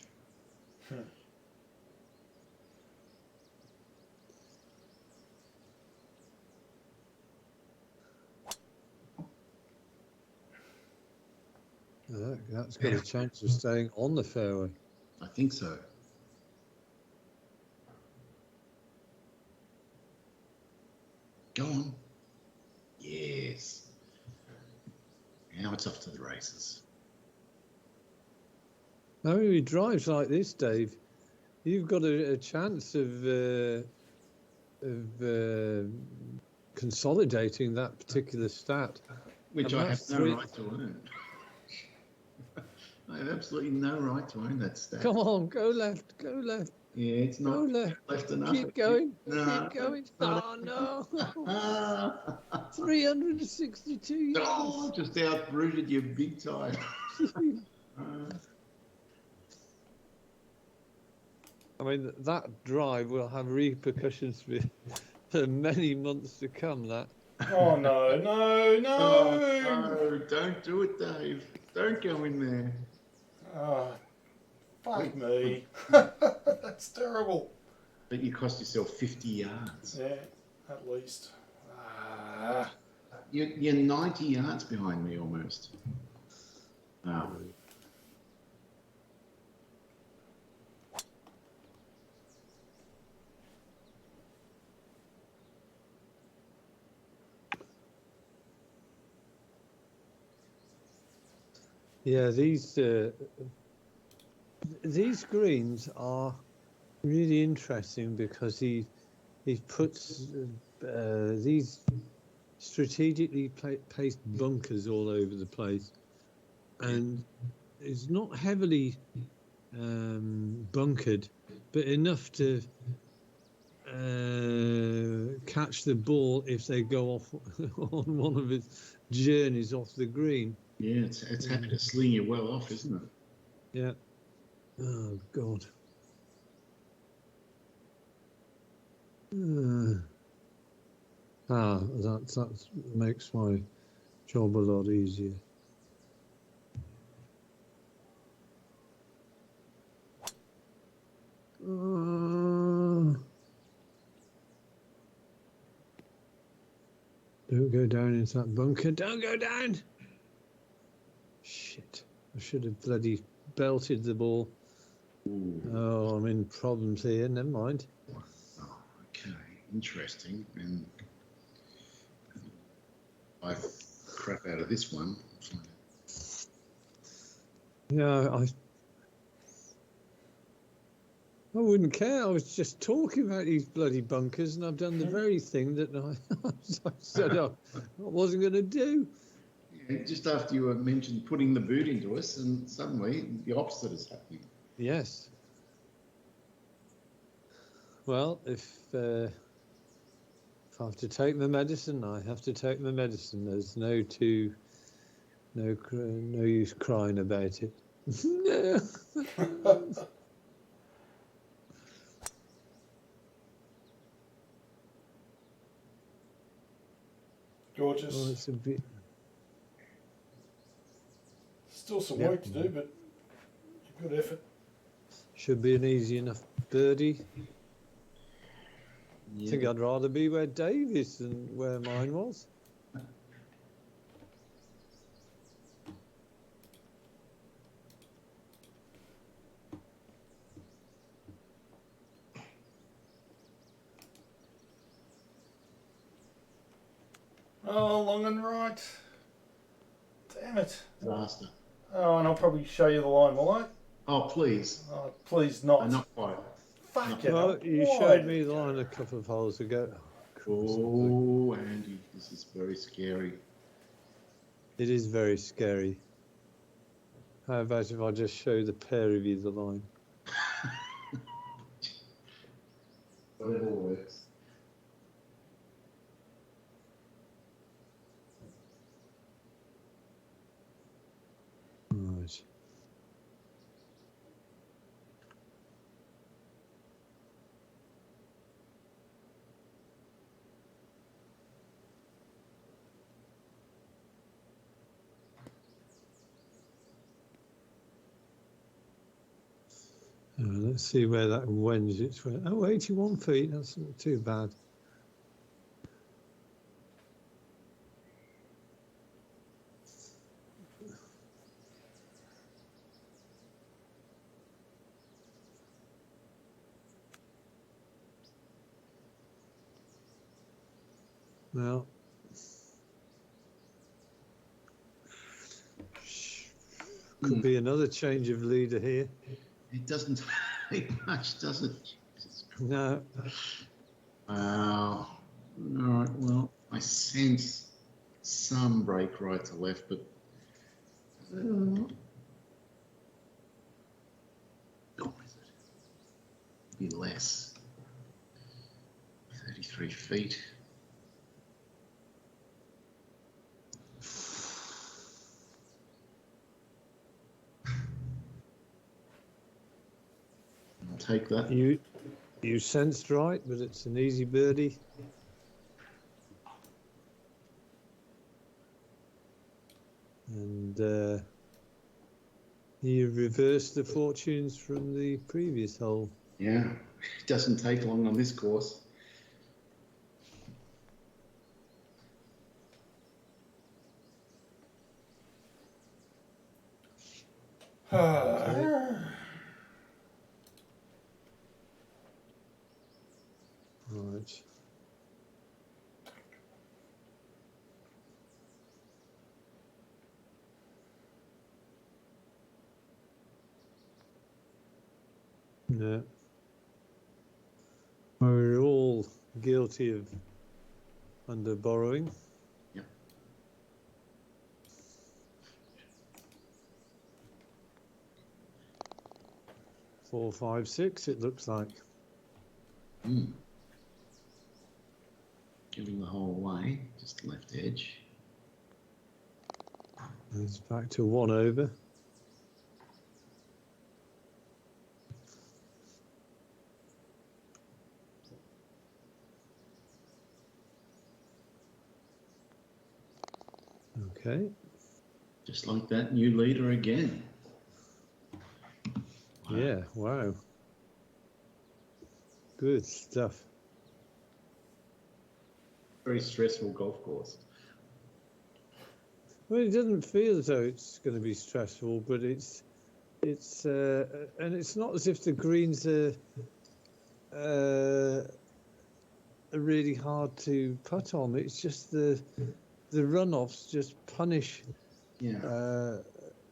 That's got a chance of staying on the fairway. I think so. Go on. Yes. Now it's off to the races. I mean, with drives like this, Dave, you've got a chance of consolidating that particular stat. Which And I have that's no right to earn. I have absolutely no right to own that stack. Come on, go left, go left, Yeah, it's go not left. left enough. Keep going, No. keep going. Oh no! Ah. 362 yards. Oh, just outrooted you big time. I mean, that drive will have repercussions for many months to come. That. Oh no, no, no! Oh, no, don't do it, Dave. Don't go in there. Oh, fuck me. That's terrible. But you cost yourself 50 yards. Yeah, at least. Ah. You're 90 yards behind me almost. Ah. Yeah, these greens are really interesting because he puts these strategically placed bunkers all over the place, and it's not heavily bunkered, but enough to catch the ball if they go off on one of its journeys off the green. Yeah, it's happy to sling you well off, isn't it? Yeah. Oh God. That makes my job a lot easier. Don't go down into that bunker. Don't go down. Shit. I should have bloody belted the ball. Ooh. Oh, I'm in problems here. Never mind. Oh, okay, interesting. And I crap out of this one. Yeah, I wouldn't care. I was just talking about these bloody bunkers, and I've done the very thing that I said I wasn't going to do. Yeah, just after you mentioned putting the boot into us, and suddenly the opposite is happening. Yes. Well, if I have to take my medicine, I have to take my medicine. There's no use crying about it. No. Gorgeous. Well, it's a bit. Still some work to do, but good effort. Should be an easy enough birdie. Yeah. I think I'd rather be where Dave is than where mine was. Oh, long and right. Damn it. Disaster. Oh, and I'll probably show you the line, will I? Oh, please. Oh, please not. Not quite. Fuck it. Well, you showed me the line a couple of holes ago. Oh, Andy, this is very scary. It is very scary. How about if I just show the pair of you the line? Whatever works. Right. Let's see where that wends its way. Oh, 81 feet. That's not too bad. Now, could be another change of leader here. It doesn't take much, does it? Jesus Christ. No. Wow. All right, well, I sense some break right to left, but be less. 33 feet. I'll take that. You sensed right, but it's an easy birdie. And you reversed the fortunes from the previous hole. Yeah, it doesn't take long on this course. Okay. Right. Yeah. We're all guilty of under borrowing. Yep. 4, 5, 6. It looks like. Giving the whole way, just left edge. It's back to 1 over. Okay. Just like that, new leader again. Wow. Yeah, wow. Good stuff. Very stressful golf course. Well, it doesn't feel as though it's going to be stressful, but it's and it's not as if the greens are really hard to putt on. It's just the runoffs just punish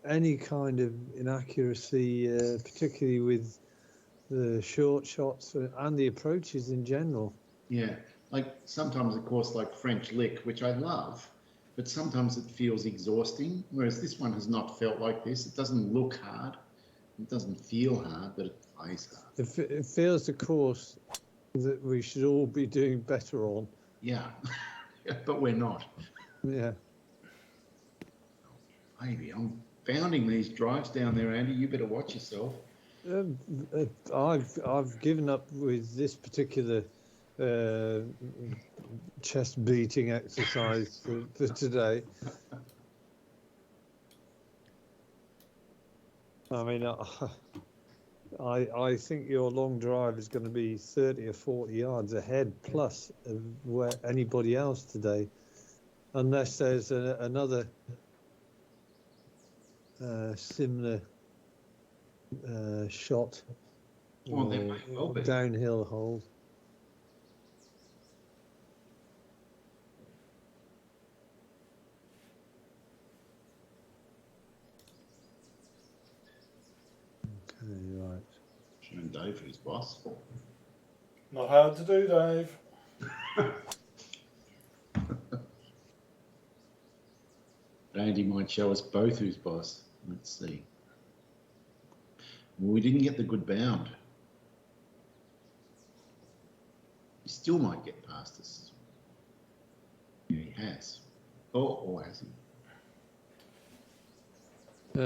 any kind of inaccuracy, particularly with the short shots and the approaches in general. Yeah, like sometimes a course like French Lick, which I love, but sometimes it feels exhausting, whereas this one has not felt like this. It doesn't look hard. It doesn't feel hard, but it plays hard. It feels a course that we should all be doing better on. Yeah, but we're not. Yeah. Maybe I'm bounding these drives down there, Andy. You better watch yourself. I've given up with this particular chest beating exercise for today. I mean, I think your long drive is going to be 30 or 40 yards ahead plus of where anybody else today, unless there's another similar shot or downhill hold. Okay, right. Showing Dave who's boss. Not hard to do, Dave. Andy might show us both who's boss. Let's see. Well, we didn't get the good bound. He still might get past us. Yeah, he has. Or has he? He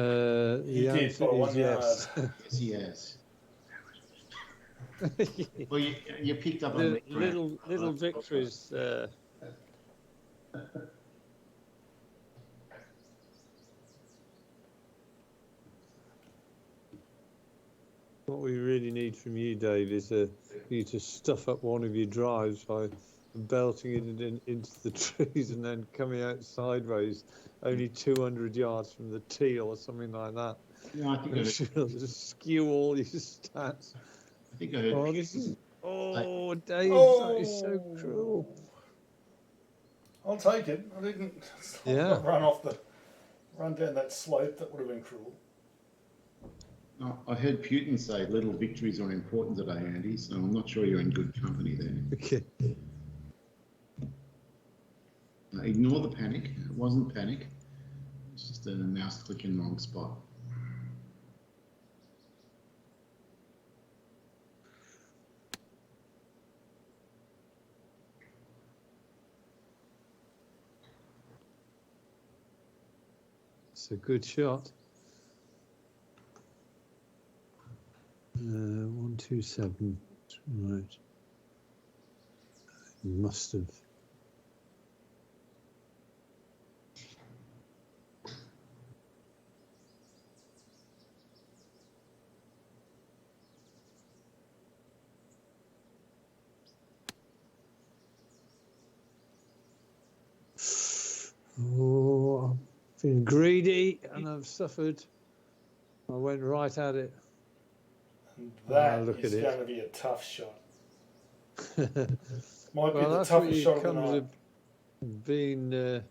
did by 1 yard. Yes. Yes, he has. Well, you picked up on the little victories. What we really need from you, Dave, is you to stuff up one of your drives by belting it into the trees and then coming out sideways, only 200 yards from the tee or something like that. Yeah, I think It'll just skew all your stats. I think I heard. Oh, this is. Oh, Dave, that is so cruel. I'll take it. I didn't run down that slope. That would have been cruel. Oh, I heard Putin say little victories are important today, Andy, so I'm not sure you're in good company there. Okay. Ignore the panic. It wasn't panic. It's just a mouse click in the wrong spot. That's a good shot. 127. Right. Must have. Oh, I've been greedy and I've suffered. I went right at it. And that look is at it. going to be a tough shot. Might Well, be the that's toughest what shot of the comes night. of being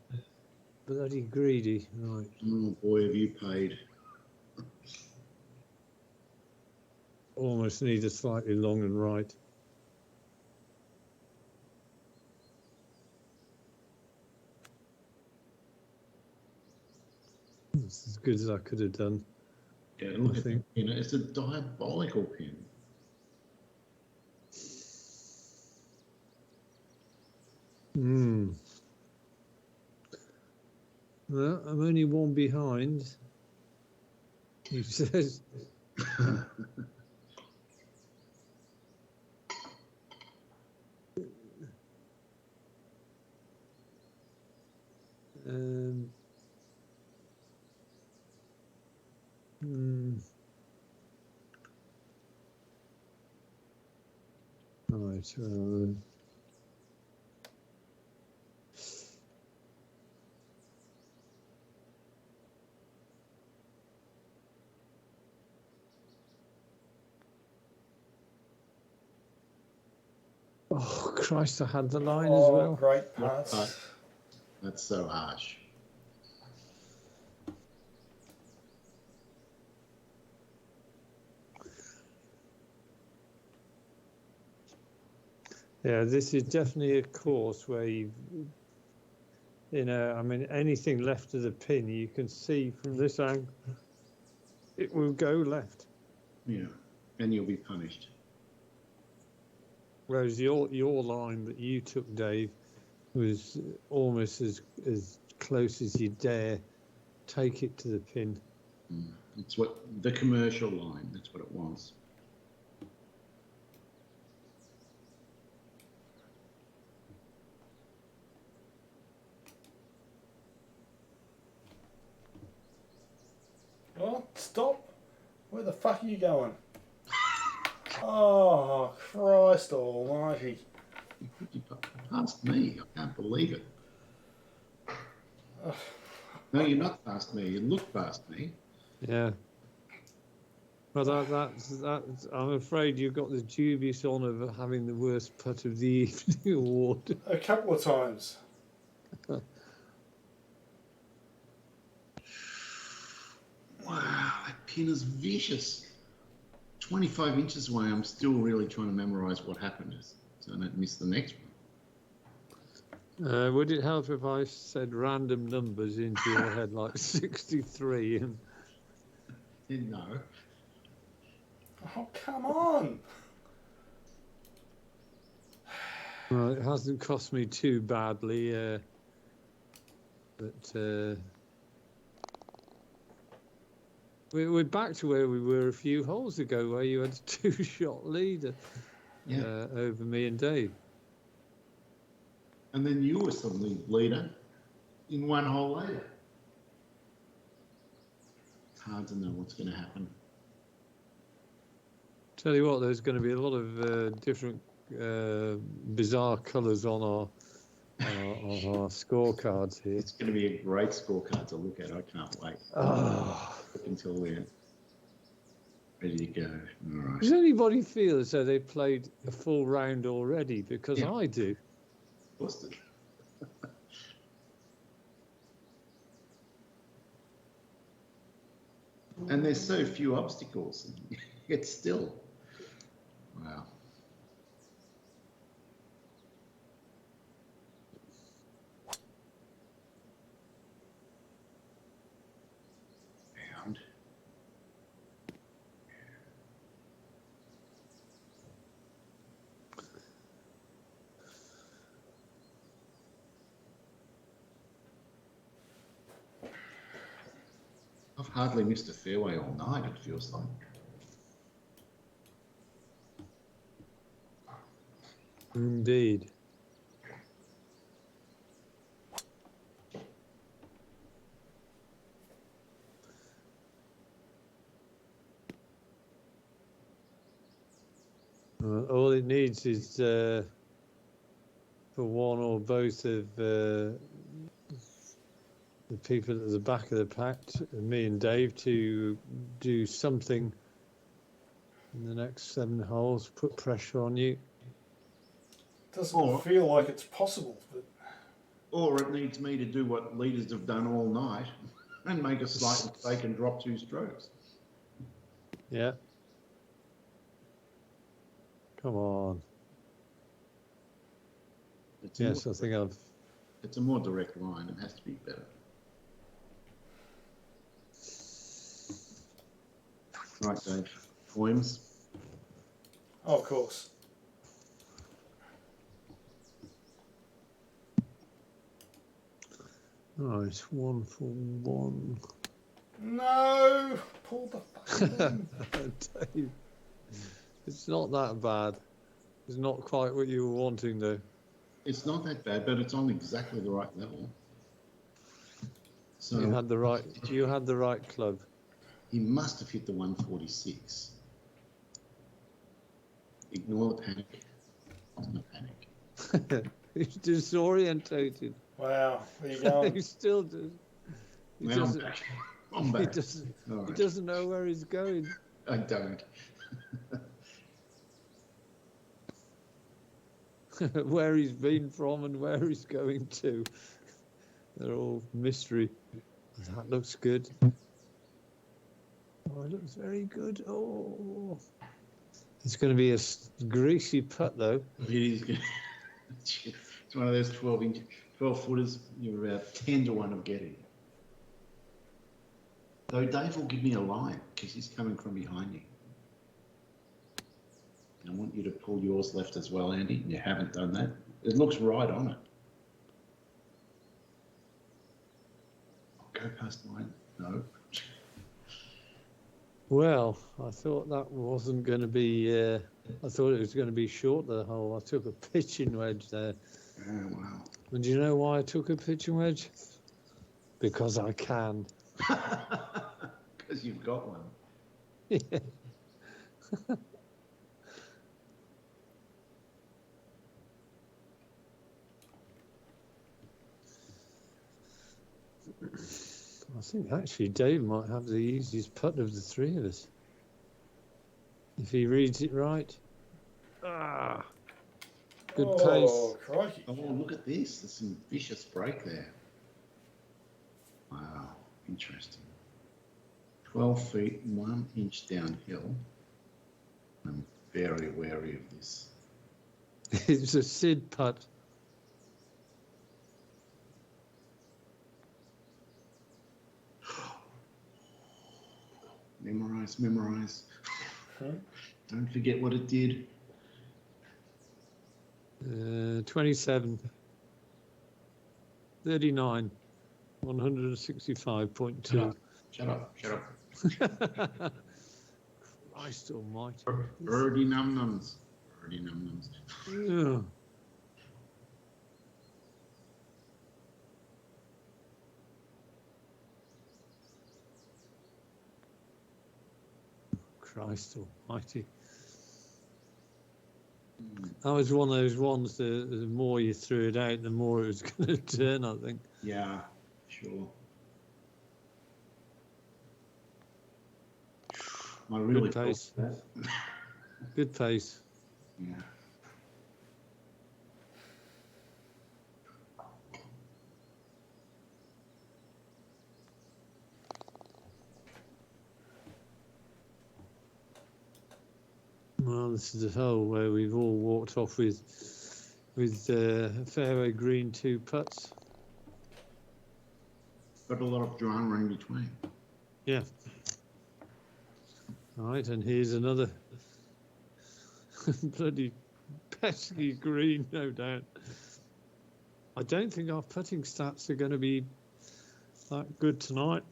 bloody greedy. Right. Oh boy, have you paid. Almost need a slightly long and right. It's as good as I could have done. Yeah, look I at think. that pin. It's a diabolical pin. Well, I'm only one behind. He says. Right. Oh Christ! I had the line as well. Great pass. That's so harsh. Yeah, this is definitely a course where I mean, anything left of the pin, you can see from this angle, it will go left. Yeah, and you'll be punished. Whereas your line that you took, Dave, was almost as close as you dare take it to the pin. It's what the commercial line. That's what it was. Oh, stop! Where the fuck are you going? Oh, Christ almighty. You passed me. I can't believe it. No, you're not past me. You look past me. Yeah. Well, that's. I'm afraid you got the dubious honour of having the worst putt of the evening award. A couple of times. Wow, that pin is vicious. 25 inches away, I'm still really trying to memorise what happened so I don't miss the next one. Would it help if I said random numbers into your head, like 63 and... No. Oh, come on! Well, it hasn't cost me too badly, but we're back to where we were a few holes ago, where you had a two-shot lead over me and Dave. And then you were suddenly leader in one hole later. It's hard to know what's going to happen. Tell you what, there's going to be a lot of different bizarre colours on our scorecards here. It's going to be a great scorecard to look at. I can't wait. Until we're ready to go. All right. Does anybody feel as though they've played a full round already? Because I do. Busted. And there's so few obstacles. It's still. Wow. And I've hardly missed a fairway all night, it feels like. Indeed. All it needs is for one or both of the people at the back of the pack, me and Dave, to do something in the next 7 holes, put pressure on you. Doesn't feel like it's possible. But... Or it needs me to do what leaders have done all night and make a slight mistake and drop 2 strokes. Yeah. Come on. Yes, I think I've... It's a more direct line. It has to be better. Right, Dave. Poems? Oh, of course. Nice, 1 for 1. No! Pull the fucking Dave, it's not that bad. It's not quite what you were wanting, though. It's not that bad, but it's on exactly the right level. So You had the right club. He must have hit the 146. Ignore the panic. There's no panic. He's disorientated. Wow, where you going? He still does. He Now doesn't, I'm back. He doesn't know where he's going. I don't. Where he's been from and where he's going to. They're all mystery. That looks good. Oh, it looks very good. Oh, it's going to be a greasy putt, though. It is good. It's one of those 12 footers. You're about 10 to 1 of getting. Though Dave will give me a line because he's coming from behind you. I want you to pull yours left as well, Andy. You haven't done that. It looks right on it. I'll go past mine. No. Well, I thought that wasn't going to be... I thought it was going to be short, the hole. I took a pitching wedge there. Oh, wow. And do you know why I took a pitching wedge? Because I can. Because you've got one. Yeah. I think actually Dave might have the easiest putt of the 3 of us. If he reads it right. Ah, good pace. Crikey. Oh, look at this. There's some vicious break there. Wow, interesting. 12 feet, 1 inch downhill. I'm very wary of this. It's a Sid putt. Memorize. Don't forget what it did. 27. 39. 165.2. Shut up. Christ almighty. Birdie num-nums. Yeah. Christ almighty. That was one of those ones, the more you threw it out, the more it was going to turn, I think. Yeah, sure. I really Good pace. felt that. Good pace. Yeah. Well, this is a hole where we've all walked off with fairway green 2 putts. Got a lot of drama in between. Yeah. All right, and here's another bloody pesky green, no doubt. I don't think our putting stats are going to be that good tonight.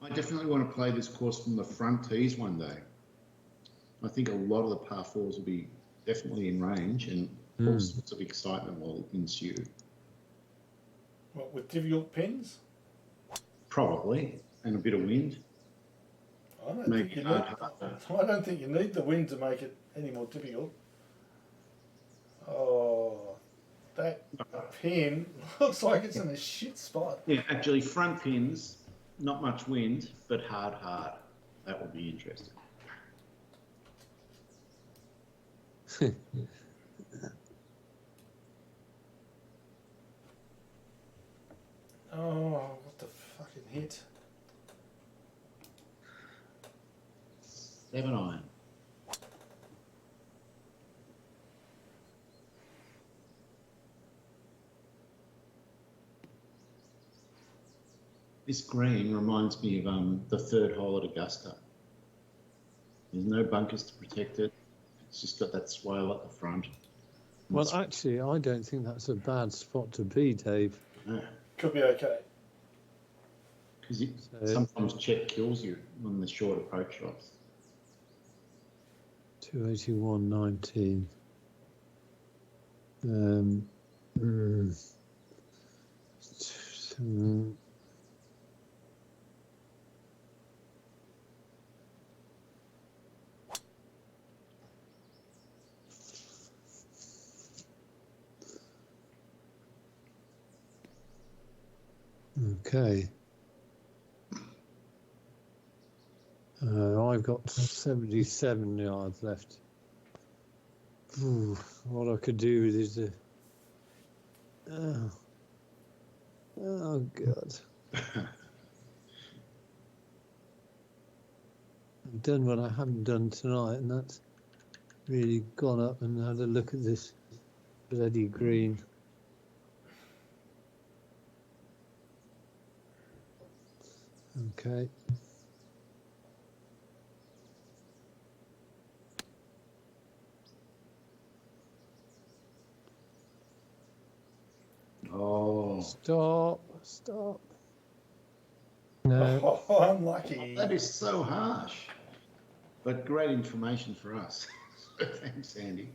I definitely want to play this course from the front tees one day. I think a lot of the par fours will be definitely in range, and all sorts of excitement will ensue. What, with difficult pins? Probably, and a bit of wind. I don't Maybe think you hard, need. hard. I don't think you need the wind to make it any more difficult. Oh, that pin looks like it's in a shit spot. Yeah, actually, front pins, not much wind, but hard, hard. That would be interesting. Oh, what the fucking hit! 7 iron. This green reminds me of the third hole at Augusta. There's no bunkers to protect it. It's just got that swale at the front. Well, actually, I don't think that's a bad spot to be, Dave. Could be okay. Because sometimes check kills you on the short approach shots. 281.19. Okay. I've got 77 yards left. Ooh, what I could do is oh God. I've done what I haven't done tonight, and that's really gone up and had a look at this bloody green. Okay. Oh. Stop. No. Oh, unlucky. That is so harsh. But great information for us. Thanks, Andy.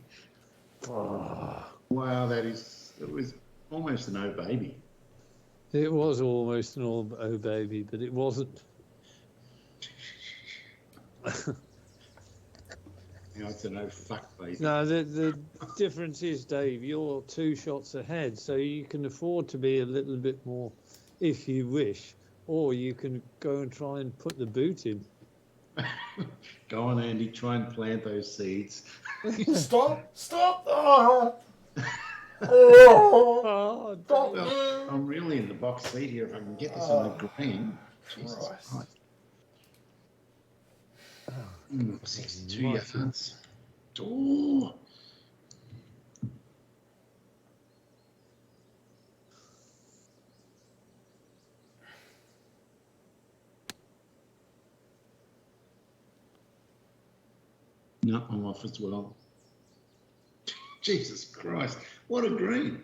Oh. Wow, it was almost an oh baby. It was almost an oh baby, but it wasn't. Now it's an oh fuck baby. No, the difference is, Dave, you're 2 shots ahead, so you can afford to be a little bit more if you wish, or you can go and try and put the boot in. Go on, Andy, try and plant those seeds. Stop! Oh. Oh. Oh, Well, I'm really in the box seat here if I can get this on the green. Jesus Christ. 62 yards. Oh. No, I'm off as well. Jesus Christ, what a green.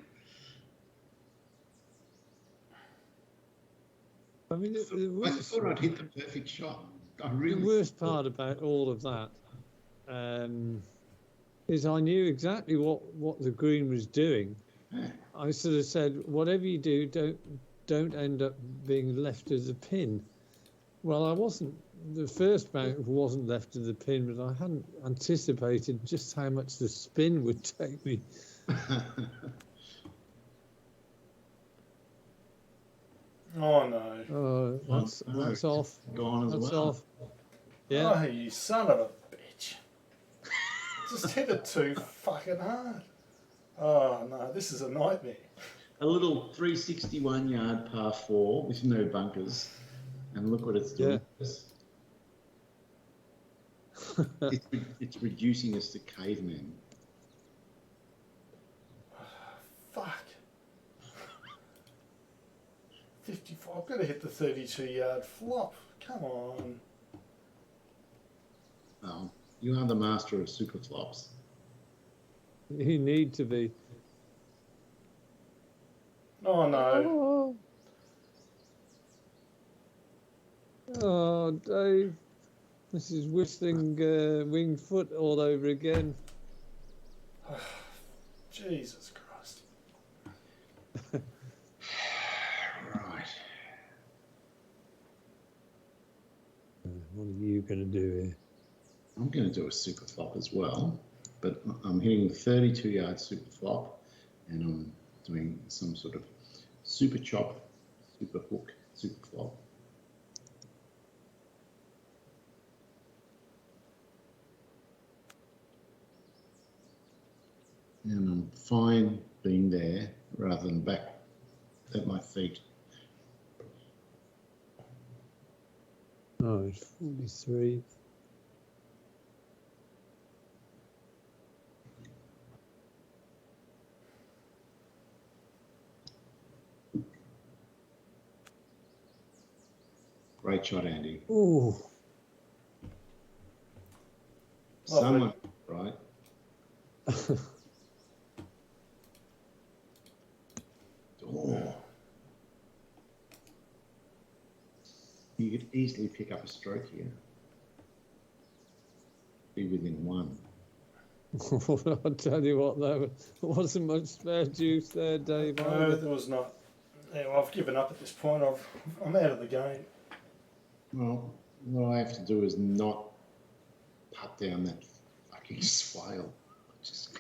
I mean, I thought I'd hit the perfect shot. The worst part about all of that is I knew exactly what the green was doing. Yeah. I sort of said, whatever you do, don't end up being left of the pin. Well, I wasn't. The first bounce wasn't left of the pin, but I hadn't anticipated just how much the spin would take me. Oh no. Oh, that's off. Gone as That's well. off. Yeah. Oh, you son of a bitch. Just hit it too fucking hard. Oh no, this is a nightmare. A little 361 yard par 4 with no bunkers, and look what it's doing. It's reducing us to cavemen. Fuck. 54. I've got to hit the 32-yard flop. Come on. Oh, you are the master of super flops. You need to be. Oh no. Oh. Oh, Dave. This is whistling winged foot all over again. Jesus Christ. Right. What are you going to do here? I'm going to do a super flop as well, but I'm hitting 32 yard super flop, and I'm doing some sort of super chop, super hook, super flop. And I'm fine being there rather than back at my feet. Oh, it's 43. Great shot, Andy. Ooh. Someone, right? Oh. You could easily pick up a stroke here. Be within one. I'll tell you what, there wasn't much spare juice there, Dave. No, there was not. Yeah, well, I've given up at this point. I'm out of the game. Well, what I have to do is not putt down that fucking swale. Just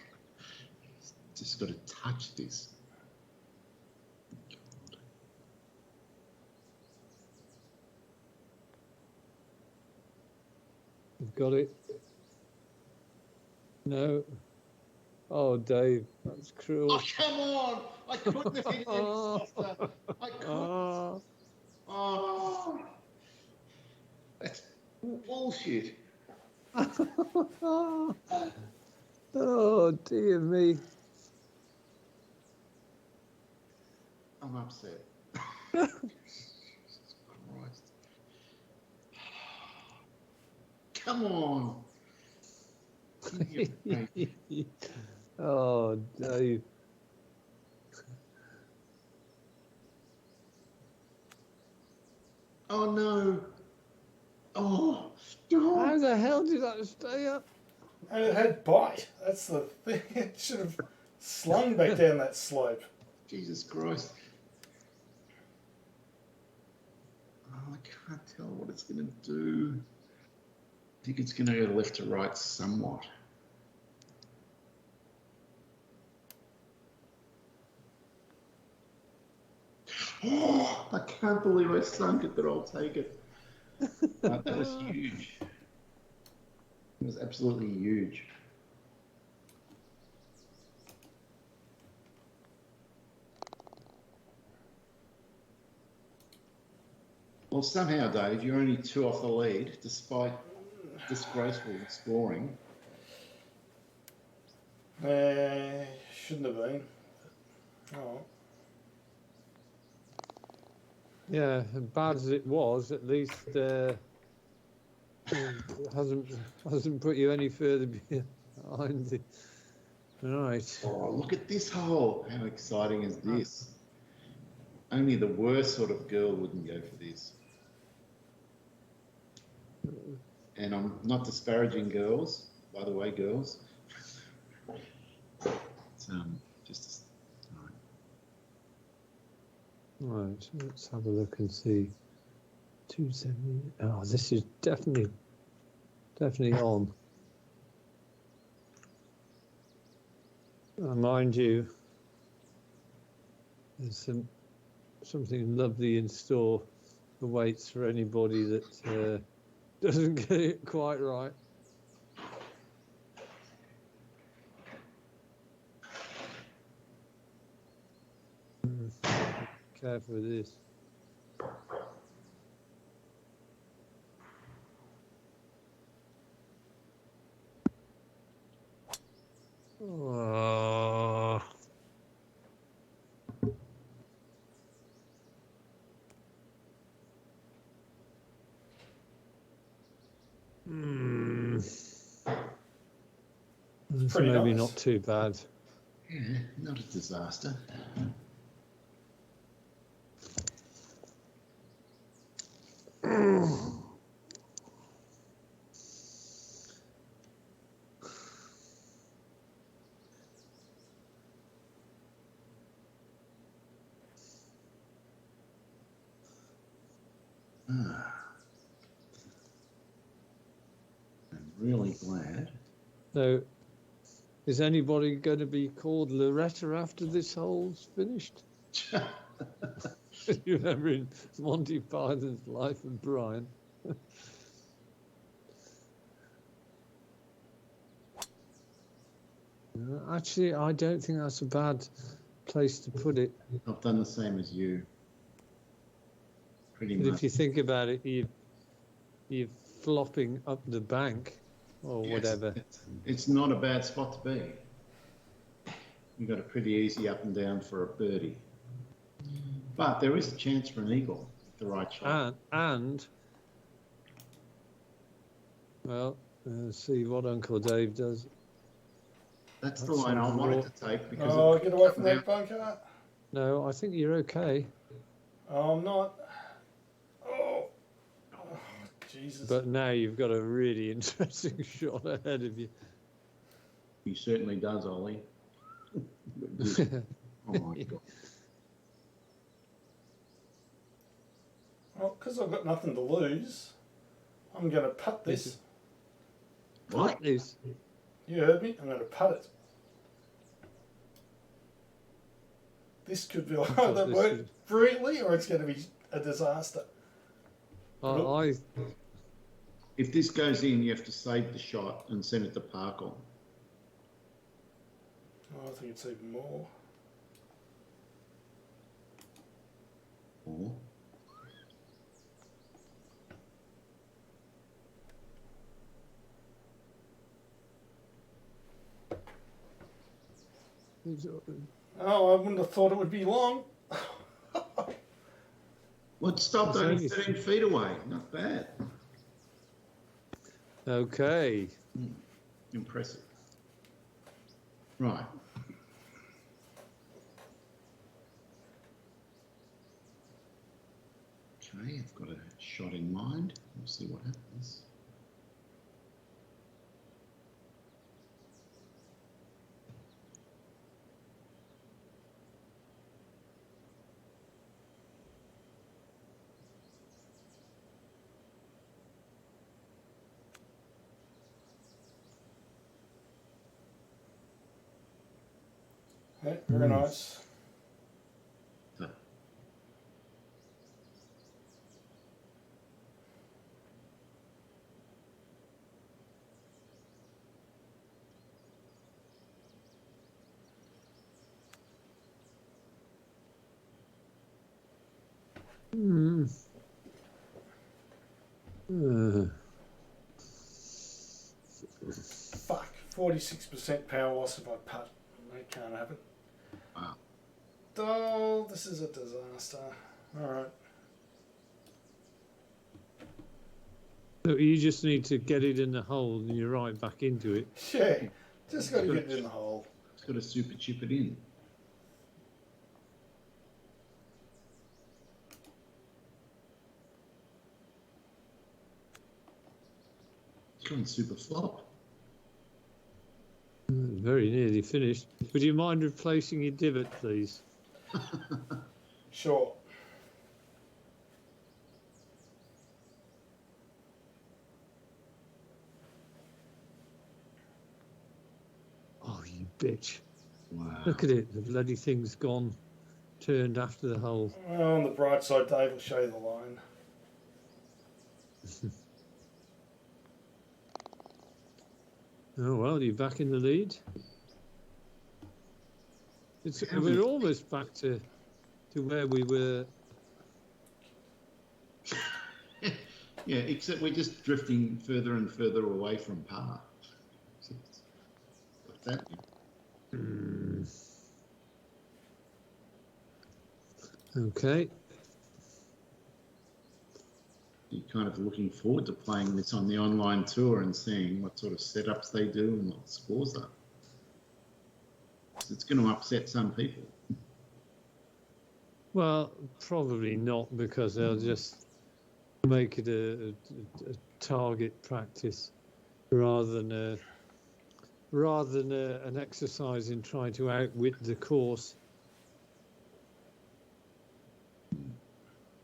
got to touch this. God. You've got it. No. Oh, Dave, that's cruel. Oh, come on! I couldn't have hit it any softer. I couldn't. Oh, that's bullshit. Oh, dear me. I'm upset. Jesus Christ. Come on. Oh, Dave. Oh, no. Oh. How the hell did that stay up? And it had bite. That's the thing. It should have slung back down that slope. Jesus Christ. Oh, I can't tell what it's going to do. I think it's going to go left to right somewhat. Oh, I can't believe I sunk it, but I'll take it. That was huge. It was absolutely huge. Well, somehow, Dave, you're only 2 off the lead, despite disgraceful scoring. Shouldn't have been. Oh. Yeah, as bad as it was, at least it hasn't put you any further behind it. Right. Oh, look at this hole. How exciting is this? Only the worst sort of girl wouldn't go for this. And I'm not disparaging girls, by the way, girls. It's just Right, let's have a look and see. 270. Oh, this is definitely on. Mind you, there's something lovely in store awaits for anybody that doesn't get it quite right. Careful with this. Oh. Pretty Maybe nice. not too bad. yeah, not a disaster. really glad. So, is anybody going to be called Loretta after this hole's finished? You remember in Monty Python's Life of Brian? Actually, I don't think that's a bad place to put it. I've done the same as you. Pretty But much. if you think about it, you're flopping up the bank or Yes, whatever. it's not a bad spot to be. You've got a pretty easy up and down for a birdie. But there is a chance for an eagle with the right shot. And well, let's see what Uncle Dave does. That's the That's line I some wanted raw- to take because Oh, it get away up from and that down. bunker. No, I think you're okay. Oh, I'm not. Oh, Jesus. But now you've got a really interesting shot ahead of you. He certainly does, Ollie. Oh my God. Well, because I've got nothing to lose, I'm going to putt this. What? Is You heard me? I'm going to putt it. This could be thought either this work was- brilliantly or it's going to be a disaster. I If this goes in, you have to save the shot and send it to park on. Oh, I think it's even more. Or Oh, I wouldn't have thought it would be long. well, it stopped It's only only- 13 feet away. Not bad. okay. Impressive. Right. Okay, I've got a shot in mind. We'll see what happens. Yeah, very nice. So, Mm. Fuck. 46% power loss if I putt. That can't happen. wow. Oh, this is a disaster. Alright. So you just need to get it in the hole and you're right back into it. Yeah, just got to get it in the hole. It's got to super chip it in. It's going super flop. Very nearly finished. Would you mind replacing your divot, please? Sure. Oh, you bitch. Wow. Look at it. The bloody thing's gone, turned after the hole. Well, on the bright side, Dave will show you the line. Oh, well, you're back in the lead. We're almost back to where we were. Yeah, except we're just drifting further and further away from par. Like that. Okay. You're kind of looking forward to playing this on the online tour and seeing what sort of setups they do and what the scores are. It's going to upset some people. Well, probably not, because they'll just make it a target practice rather than an exercise in trying to outwit the course.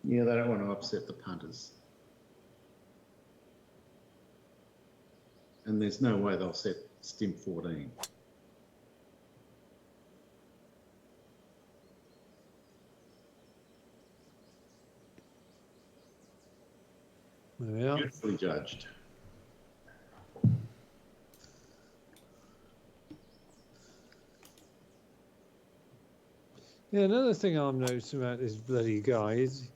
Yeah, they don't want to upset the punters. and there's no way they'll set stimp 14. There we are. Beautifully judged. Yeah, another thing I'm noticing about this bloody guy is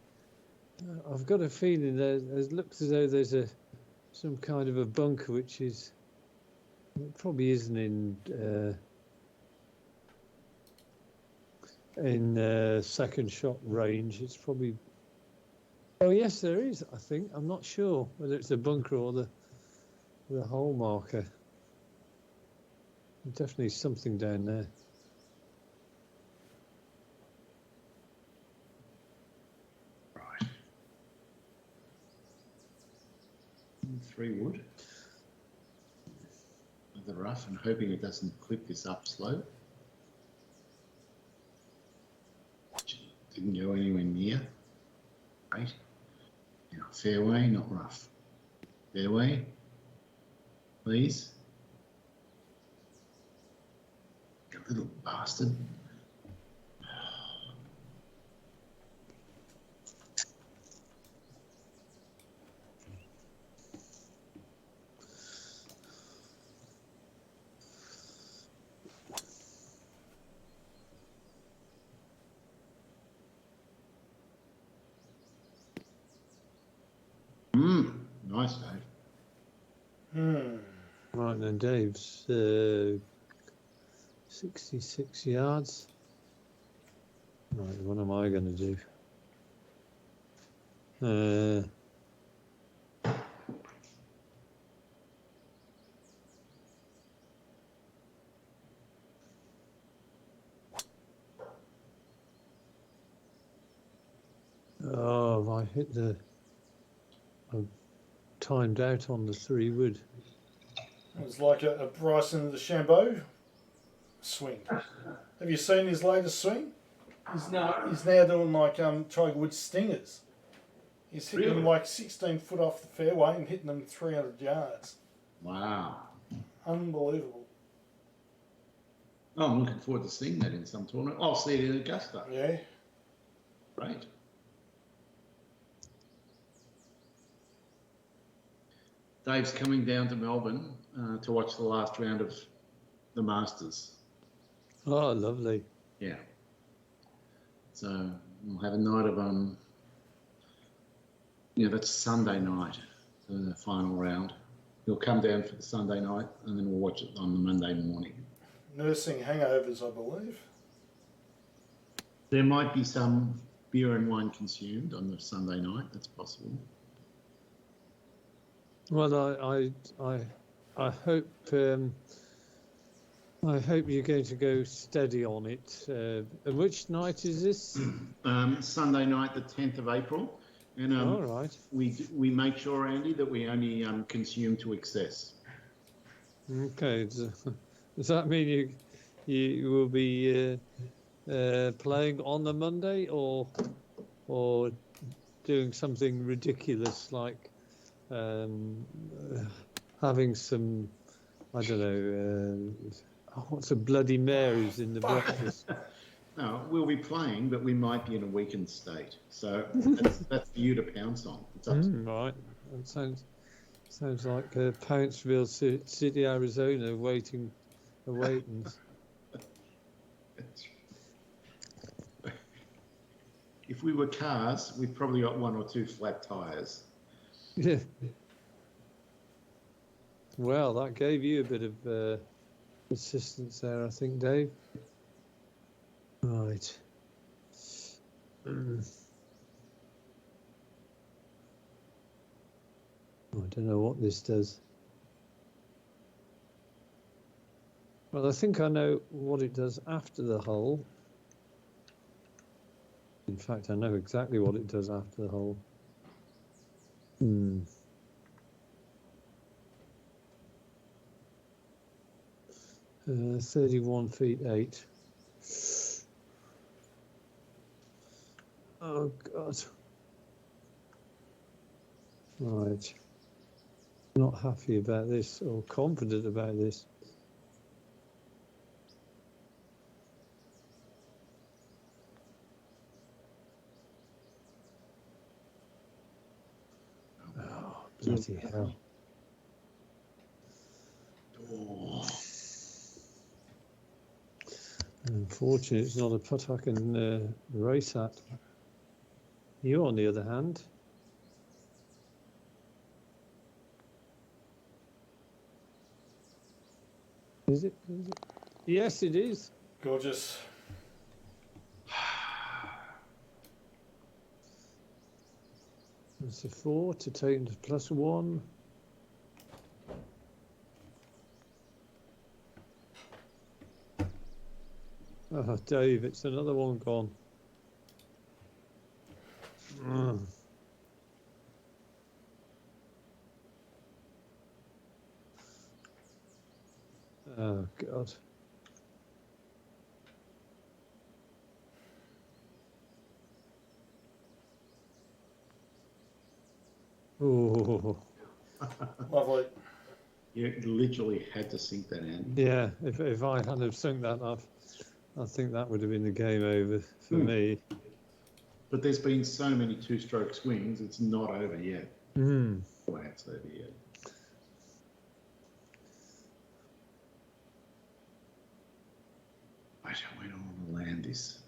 I've got a feeling that it looks as though there's some kind of a bunker which is it probably isn't in second shot range. It's probably yes, there is. I think I'm not sure whether it's a bunker or the hole marker. Definitely something down there. Right. 3 wood. The rough and hoping it doesn't clip this up slope. Didn't go anywhere near. Right. Now fairway, not rough. Fairway, please. You little bastard. Nice, Dave. Right then, Dave's 66 yards. Right, what am I going to do? Oh, I hit I'm timed out on the 3 wood. It was like a Bryson DeChambeau swing. Have you seen his latest swing? He's now doing like Tiger Woods stingers. He's hitting them like 16 foot off the fairway and hitting them 300 yards. Wow. Unbelievable. Oh, I'm looking forward to seeing that in some tournament. I'll see it in Augusta. Yeah. Great. Dave's coming down to Melbourne to watch the last round of the Masters. Oh, lovely. Yeah. So we'll have a night of that's Sunday night, the final round. He'll come down for the Sunday night, and then we'll watch it on the Monday morning. Nursing hangovers, I believe. There might be some beer and wine consumed on the Sunday night. That's possible. Well, I hope you're going to go steady on it. And which night is this? Sunday night, the 10th of April. And all right. We make sure, Andy, that we only consume to excess. Okay. Does that mean you will be playing on the Monday or doing something ridiculous like having some, I don't know, what's a Bloody Mary's in the breakfast? No, we'll be playing, but we might be in a weakened state. So that's for you to pounce on. It's up to right. That sounds like Poundsville City, Arizona, awaiting. If we were cars, we've probably got 1 or 2 flat tyres. Yeah. Well, that gave you a bit of assistance there, I think, Dave. Right. I don't know what this does. Well, I think I know what it does after the hole. In fact, I know exactly what it does after the hole. 31 feet 8. Oh God. Right. Not happy about this or confident about this. Oh, bloody hell. Oh, Unfortunately, it's not a putt I can race at. You, on the other hand. Is it? Is it? Yes, it is. Gorgeous. It's a 4 to take into +1. Oh, Dave, it's another one gone. Mm. Oh, God. Oh, Lovely. you literally had to sink that in. yeah. If I hadn't have sunk that up, I think that would have been the game over for me. But there's been so many two-stroke swings, it's not over yet. Mm. Well, it's over yet. Wait, where do I want to land this?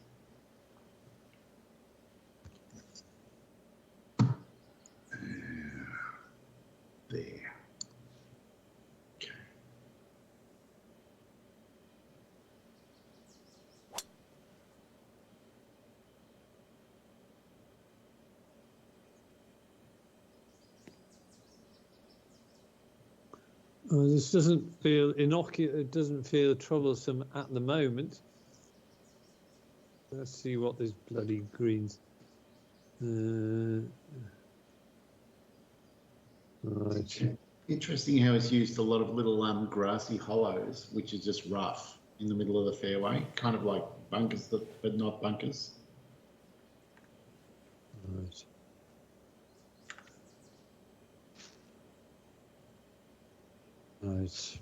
There. Okay. This doesn't feel innocuous. It doesn't feel troublesome at the moment. Let's see what this bloody greens. Right. Interesting how he's used a lot of little grassy hollows, which is just rough in the middle of the fairway, kind of like bunkers, but not bunkers. Right. Right.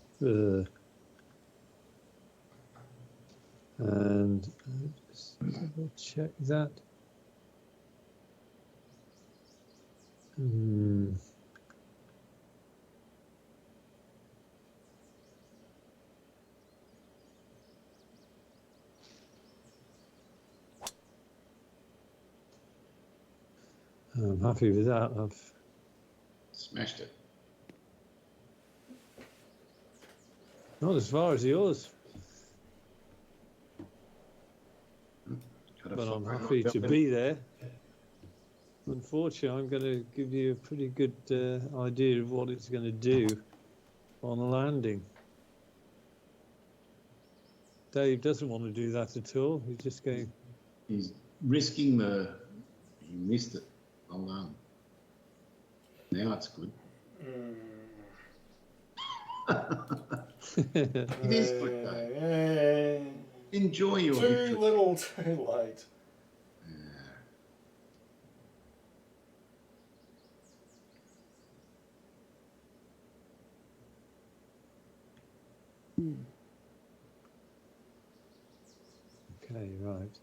And just double check that. I'm happy with that. I've Smashed it. not as far as yours, but I'm happy to be there. Unfortunately, I'm going to give you a pretty good idea of what it's going to do on landing. Dave doesn't want to do that at all. He's just going. He's risking the. He missed it. Well done. Now it's good. It is good though. Enjoy your victory. Too little, too late. Okay, right.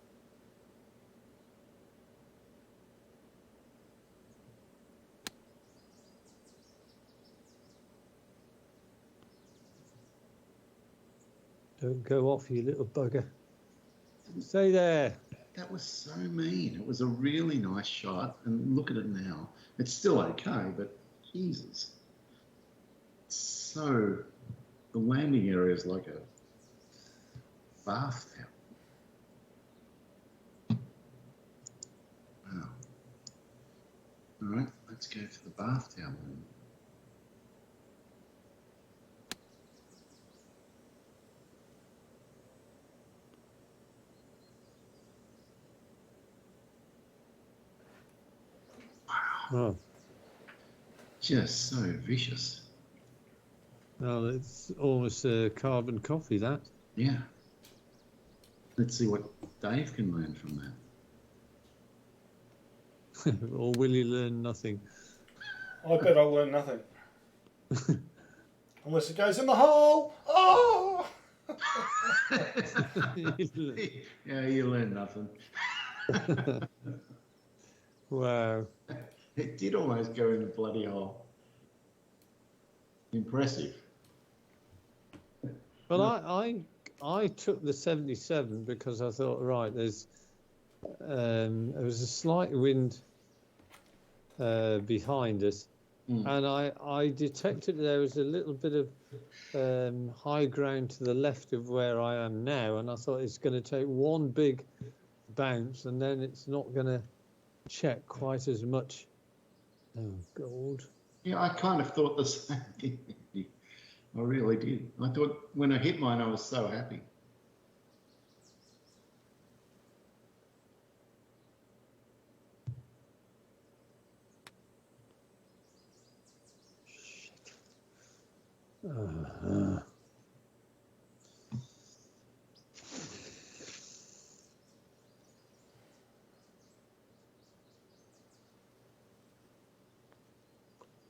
Don't go off, you little bugger. Stay there. That was so mean. It was a really nice shot, and look at it now. It's still okay, but Jesus. So, the landing area is like a bath towel. Wow. All right, let's go for the bath towel then. Oh, Just so vicious. well, it's almost carbon coffee, that. Yeah. Let's see what Dave can learn from that. Or will you learn nothing? I bet I'll learn nothing. Unless it goes in the hole. Oh! Yeah, you learn nothing. Wow. It did almost go in the bloody hole. Impressive. Well, I took the 77 because I thought, right, there was a slight wind behind us, and I detected there was a little bit of high ground to the left of where I am now, and I thought it's going to take one big bounce, and then it's not going to check quite as much. Oh, God. Yeah, I kind of thought the same thing. I really did. I thought when I hit mine, I was so happy.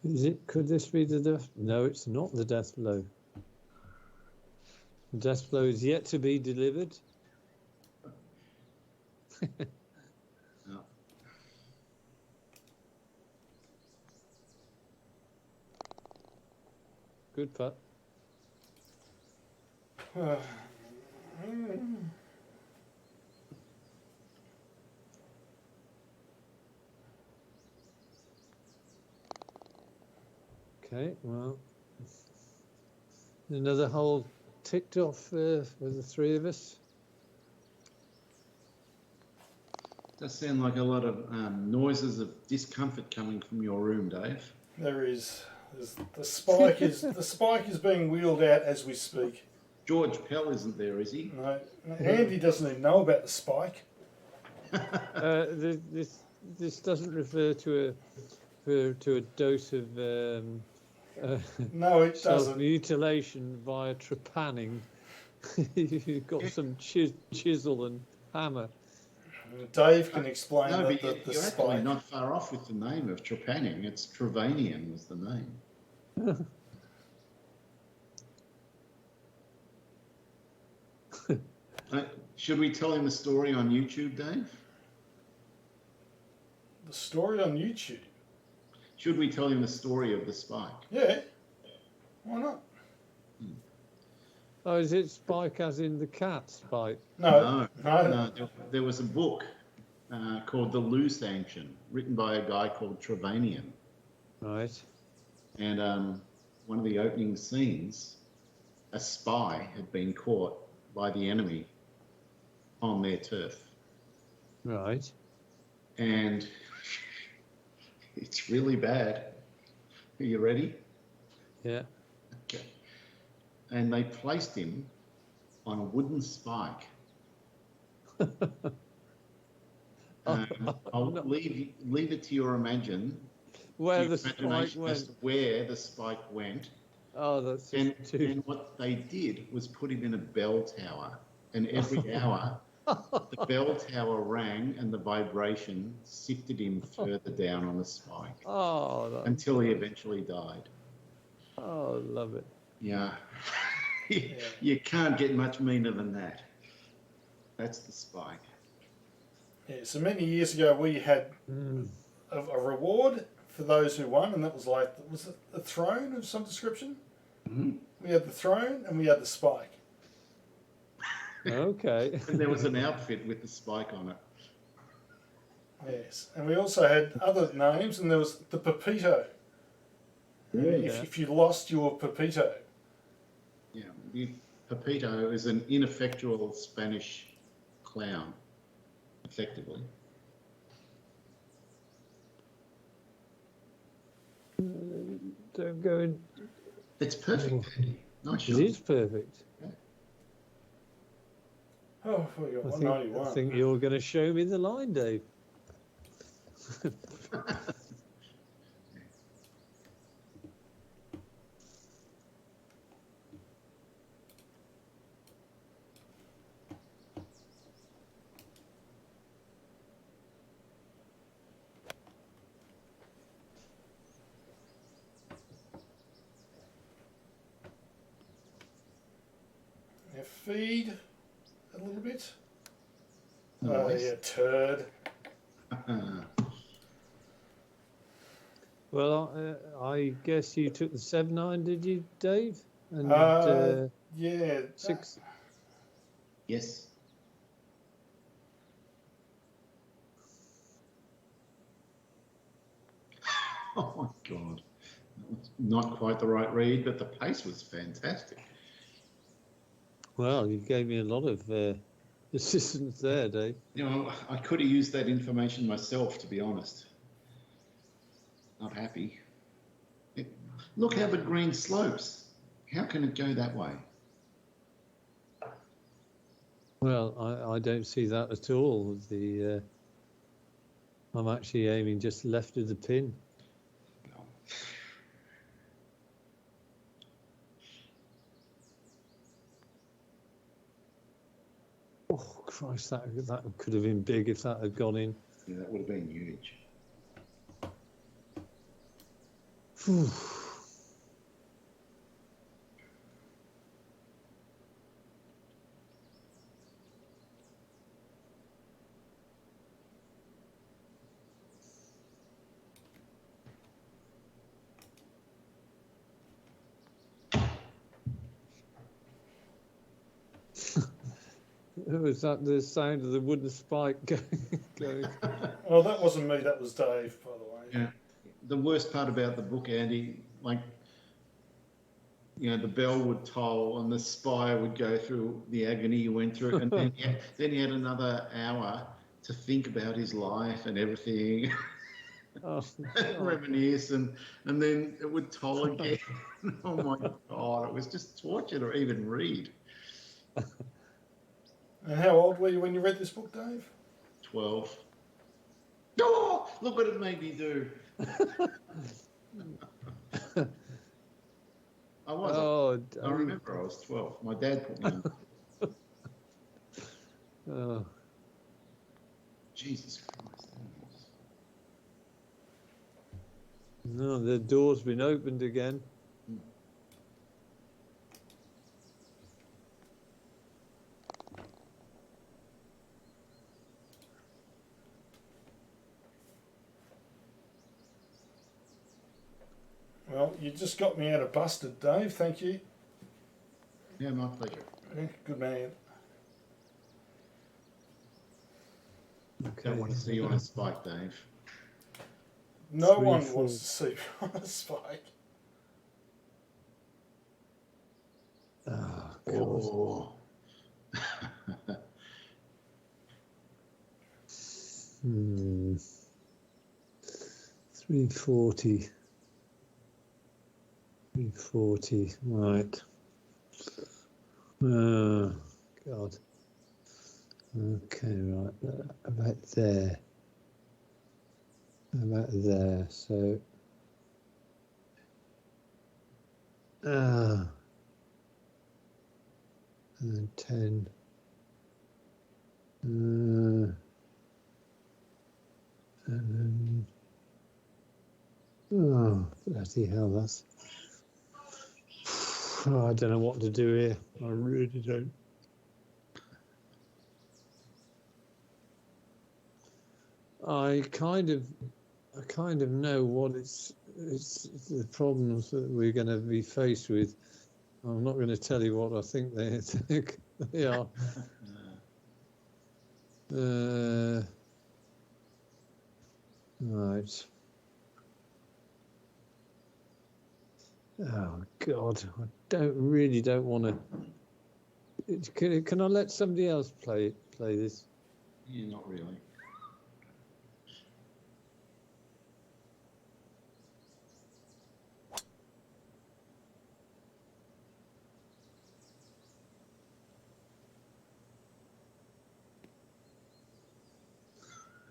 Is it? Could this be the death? No, it's not the death blow. The death blow is yet to be delivered. No. Good putt. Okay, well, another hole ticked off for the three of us. Does sound like a lot of noises of discomfort coming from your room, Dave. There is. The spike is being wheeled out as we speak. George Pell isn't there, is he? No, Andy doesn't even know about the spike. This doesn't refer to a dose of No, it doesn't. self-mutilation via trepanning. You've got some chisel and hammer. Dave can explain No, but the you're spike. actually not far off with the name of trepanning. It's Trevanian was the name. Should we tell him the story on YouTube, Dave? The story on YouTube? Should we tell him the story of the spike? Yeah. Why not? Oh, is it Spike as in the cat Spike? No. There was a book called The Loose Action, written by a guy called Trevanian. Right. And one of the opening scenes, a spy had been caught by the enemy on their turf. Right. And it's really bad. Are you ready? Yeah. Okay. And they placed him on a wooden spike. I'll leave it to your imagination. Where the spike went. As to where the spike went. Oh, that's and what they did was put him in a bell tower. And every hour, the bell tower rang and the vibration sifted him further down on the spike. Oh, until he eventually died. Oh, love it. Yeah. You can't get much meaner than that. That's the spike. Yeah, so many years ago we had a reward for those who won, and that was was it a throne of some description? Mm-hmm. We had the throne and we had the spike. Okay. And there was an outfit with the spike on it. Yes, and we also had other names, and there was the Pepito. If you lost, you were Pepito. Yeah, the Pepito is an ineffectual Spanish clown, effectively. Don't go in. It's perfect. Nice shot. It is perfect. Oh, we got 191. I think you're going to show me the line, Dave. feed a little bit. Nice. Yeah, turd. Well, I guess you took the 7-iron, did you, Dave? And Yeah. 6. Yes. Oh my God. Not quite the right read, but the pace was fantastic. Well, you gave me a lot of assistance there, Dave. You know, I could have used that information myself, to be honest. Not happy. Look how the green slopes. How can it go that way? Well, I don't see that at all. I'm actually aiming just left of the pin. No. Oh Christ, that could have been big if that had gone in. Yeah, that would have been huge. Phew. Was that the sound of the wooden spike going? Oh, that wasn't me. That was Dave, by the way. Yeah. The worst part about the book, Andy, like, you know, the bell would toll and the spire would go through the agony you went through, and then he had another hour to think about his life and everything, Oh, reminisce, and then it would toll again. Oh my God, it was just torture to even read. And how old were you when you read this book, Dave? 12. Oh, look what it made me do. I remember I was 12. My dad put me on. Oh. Jesus Christ. No, the door's been opened again. Well, you just got me out of busted, Dave. Thank you. Yeah, my pleasure. Yeah, good man. Okay. Don't want to see you on a spike, Dave. No 3, one 4. wants to see me on a spike. Oh, God. Oh. 340. 340. Right. Oh, God. Okay, right. About there. About there. So. And then 10. And then. Oh, bloody hell, that's. Oh, I don't know what to do here. I really don't. I kind of know what it's the problems that we're going to be faced with. I'm not going to tell you what I think they are. Right. Oh God, I don't want to. Can I let somebody else play this? Yeah, not really.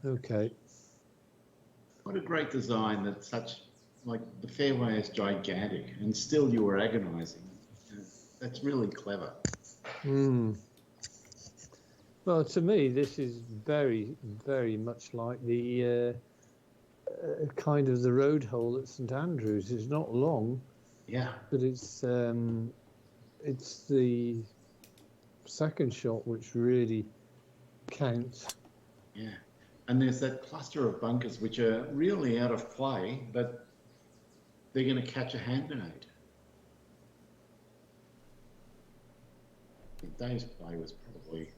Okay. What a great design that like the fairway is gigantic and still you were agonizing. That's really clever. Well, to me, this is very, very much like the kind of the road hole at St Andrews. It's not long, Yeah. but it's the second shot which really counts. Yeah. And there's that cluster of bunkers which are really out of play, but they're going to catch a hand grenade. Dave's play was probably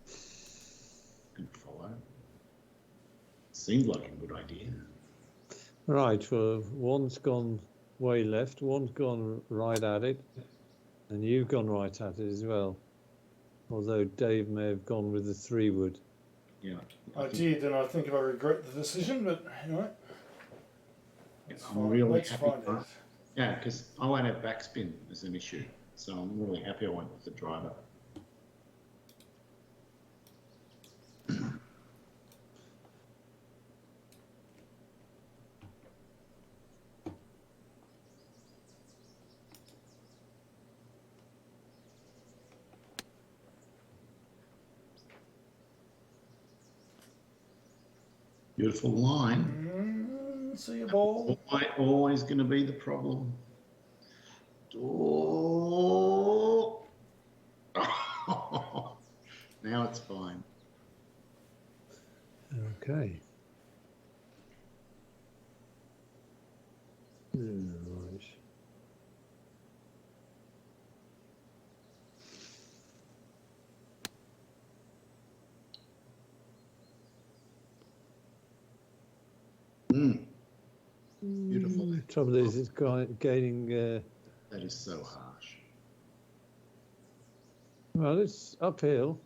going to follow. Seemed like a good idea. Right, well, one's gone way left, one's gone right at it, and you've gone right at it as well. Although Dave may have gone with the 3-wood. Yeah. I did, and I think I regret the decision, but anyway. I'm really Let's happy. find out. Yeah, because I won't have backspin as an issue. So I'm really happy I went with the driver. Beautiful line. See you, ball. Always going to be the problem. Oh. Now it's fine. Okay. Right. Beautiful. The trouble is, it's gaining. That is so harsh. Well, it's uphill.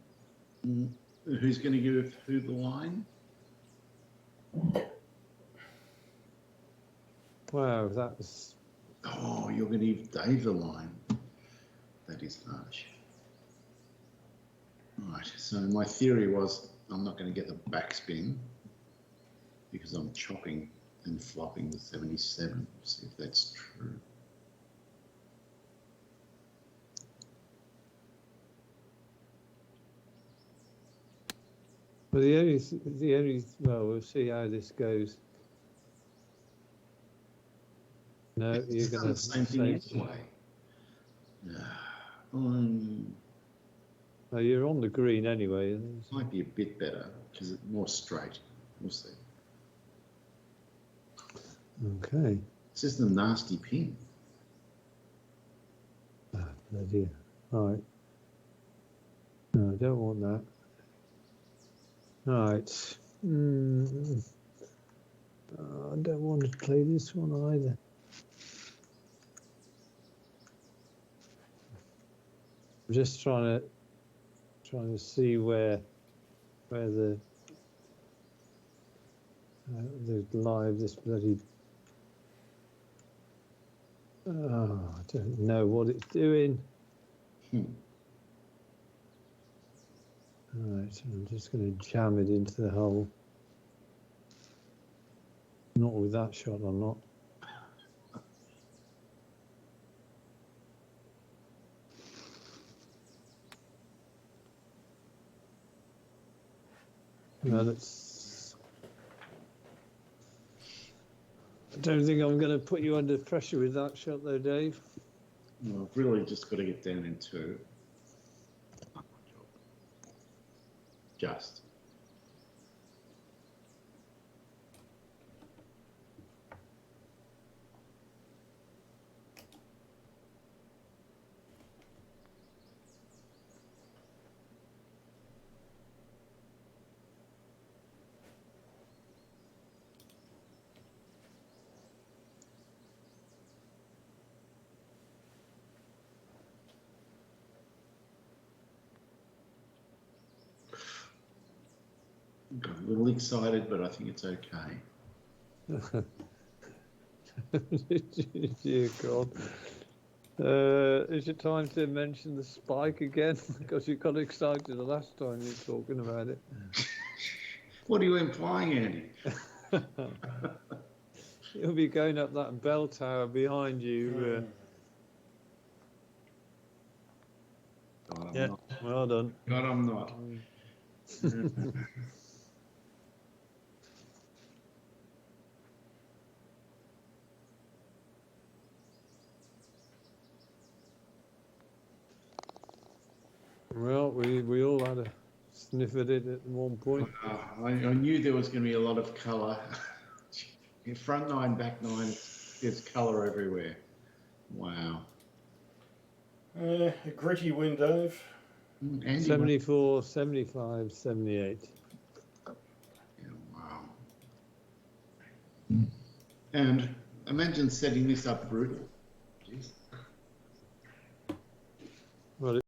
Who's going to give who the line? Wow, that's. Oh, you're going to give Dave the line. That is harsh. Right, so my theory was I'm not going to get the backspin because I'm chopping and flopping the 77. See if that's true. But well, we'll see how this goes. No, you're going to the same thing anyway. No, you're on the green anyway. It might be a bit better because it's more straight. We'll see. Okay. It's just a nasty pin. Oh, dear. All right. No, I don't want that. All right. I don't want to play this one either. I'm just trying to see where the live this bloody. Oh, I don't know what it's doing. Alright, I'm just going to jam it into the hole. Not with that shot, I'm not. No, that's. I don't think I'm going to put you under pressure with that shot, though, Dave. Well, I've really just got to get down in 2. Just. Got a little excited, but I think it's okay. Dear God. Is it time to mention the spike again? Because you got excited the last time you were talking about it. What are you implying, Andy? You'll be going up that bell tower behind you. God, I'm Yeah, not. well done. God, I'm not. Well, out. We all had a sniff at it at one point. I knew there was going to be a lot of colour. In front nine, back nine, there's colour everywhere. Wow. A gritty win, Dave. Andy 74, 75, 78. Yeah, wow. And imagine setting this up brutal. Jeez. Well,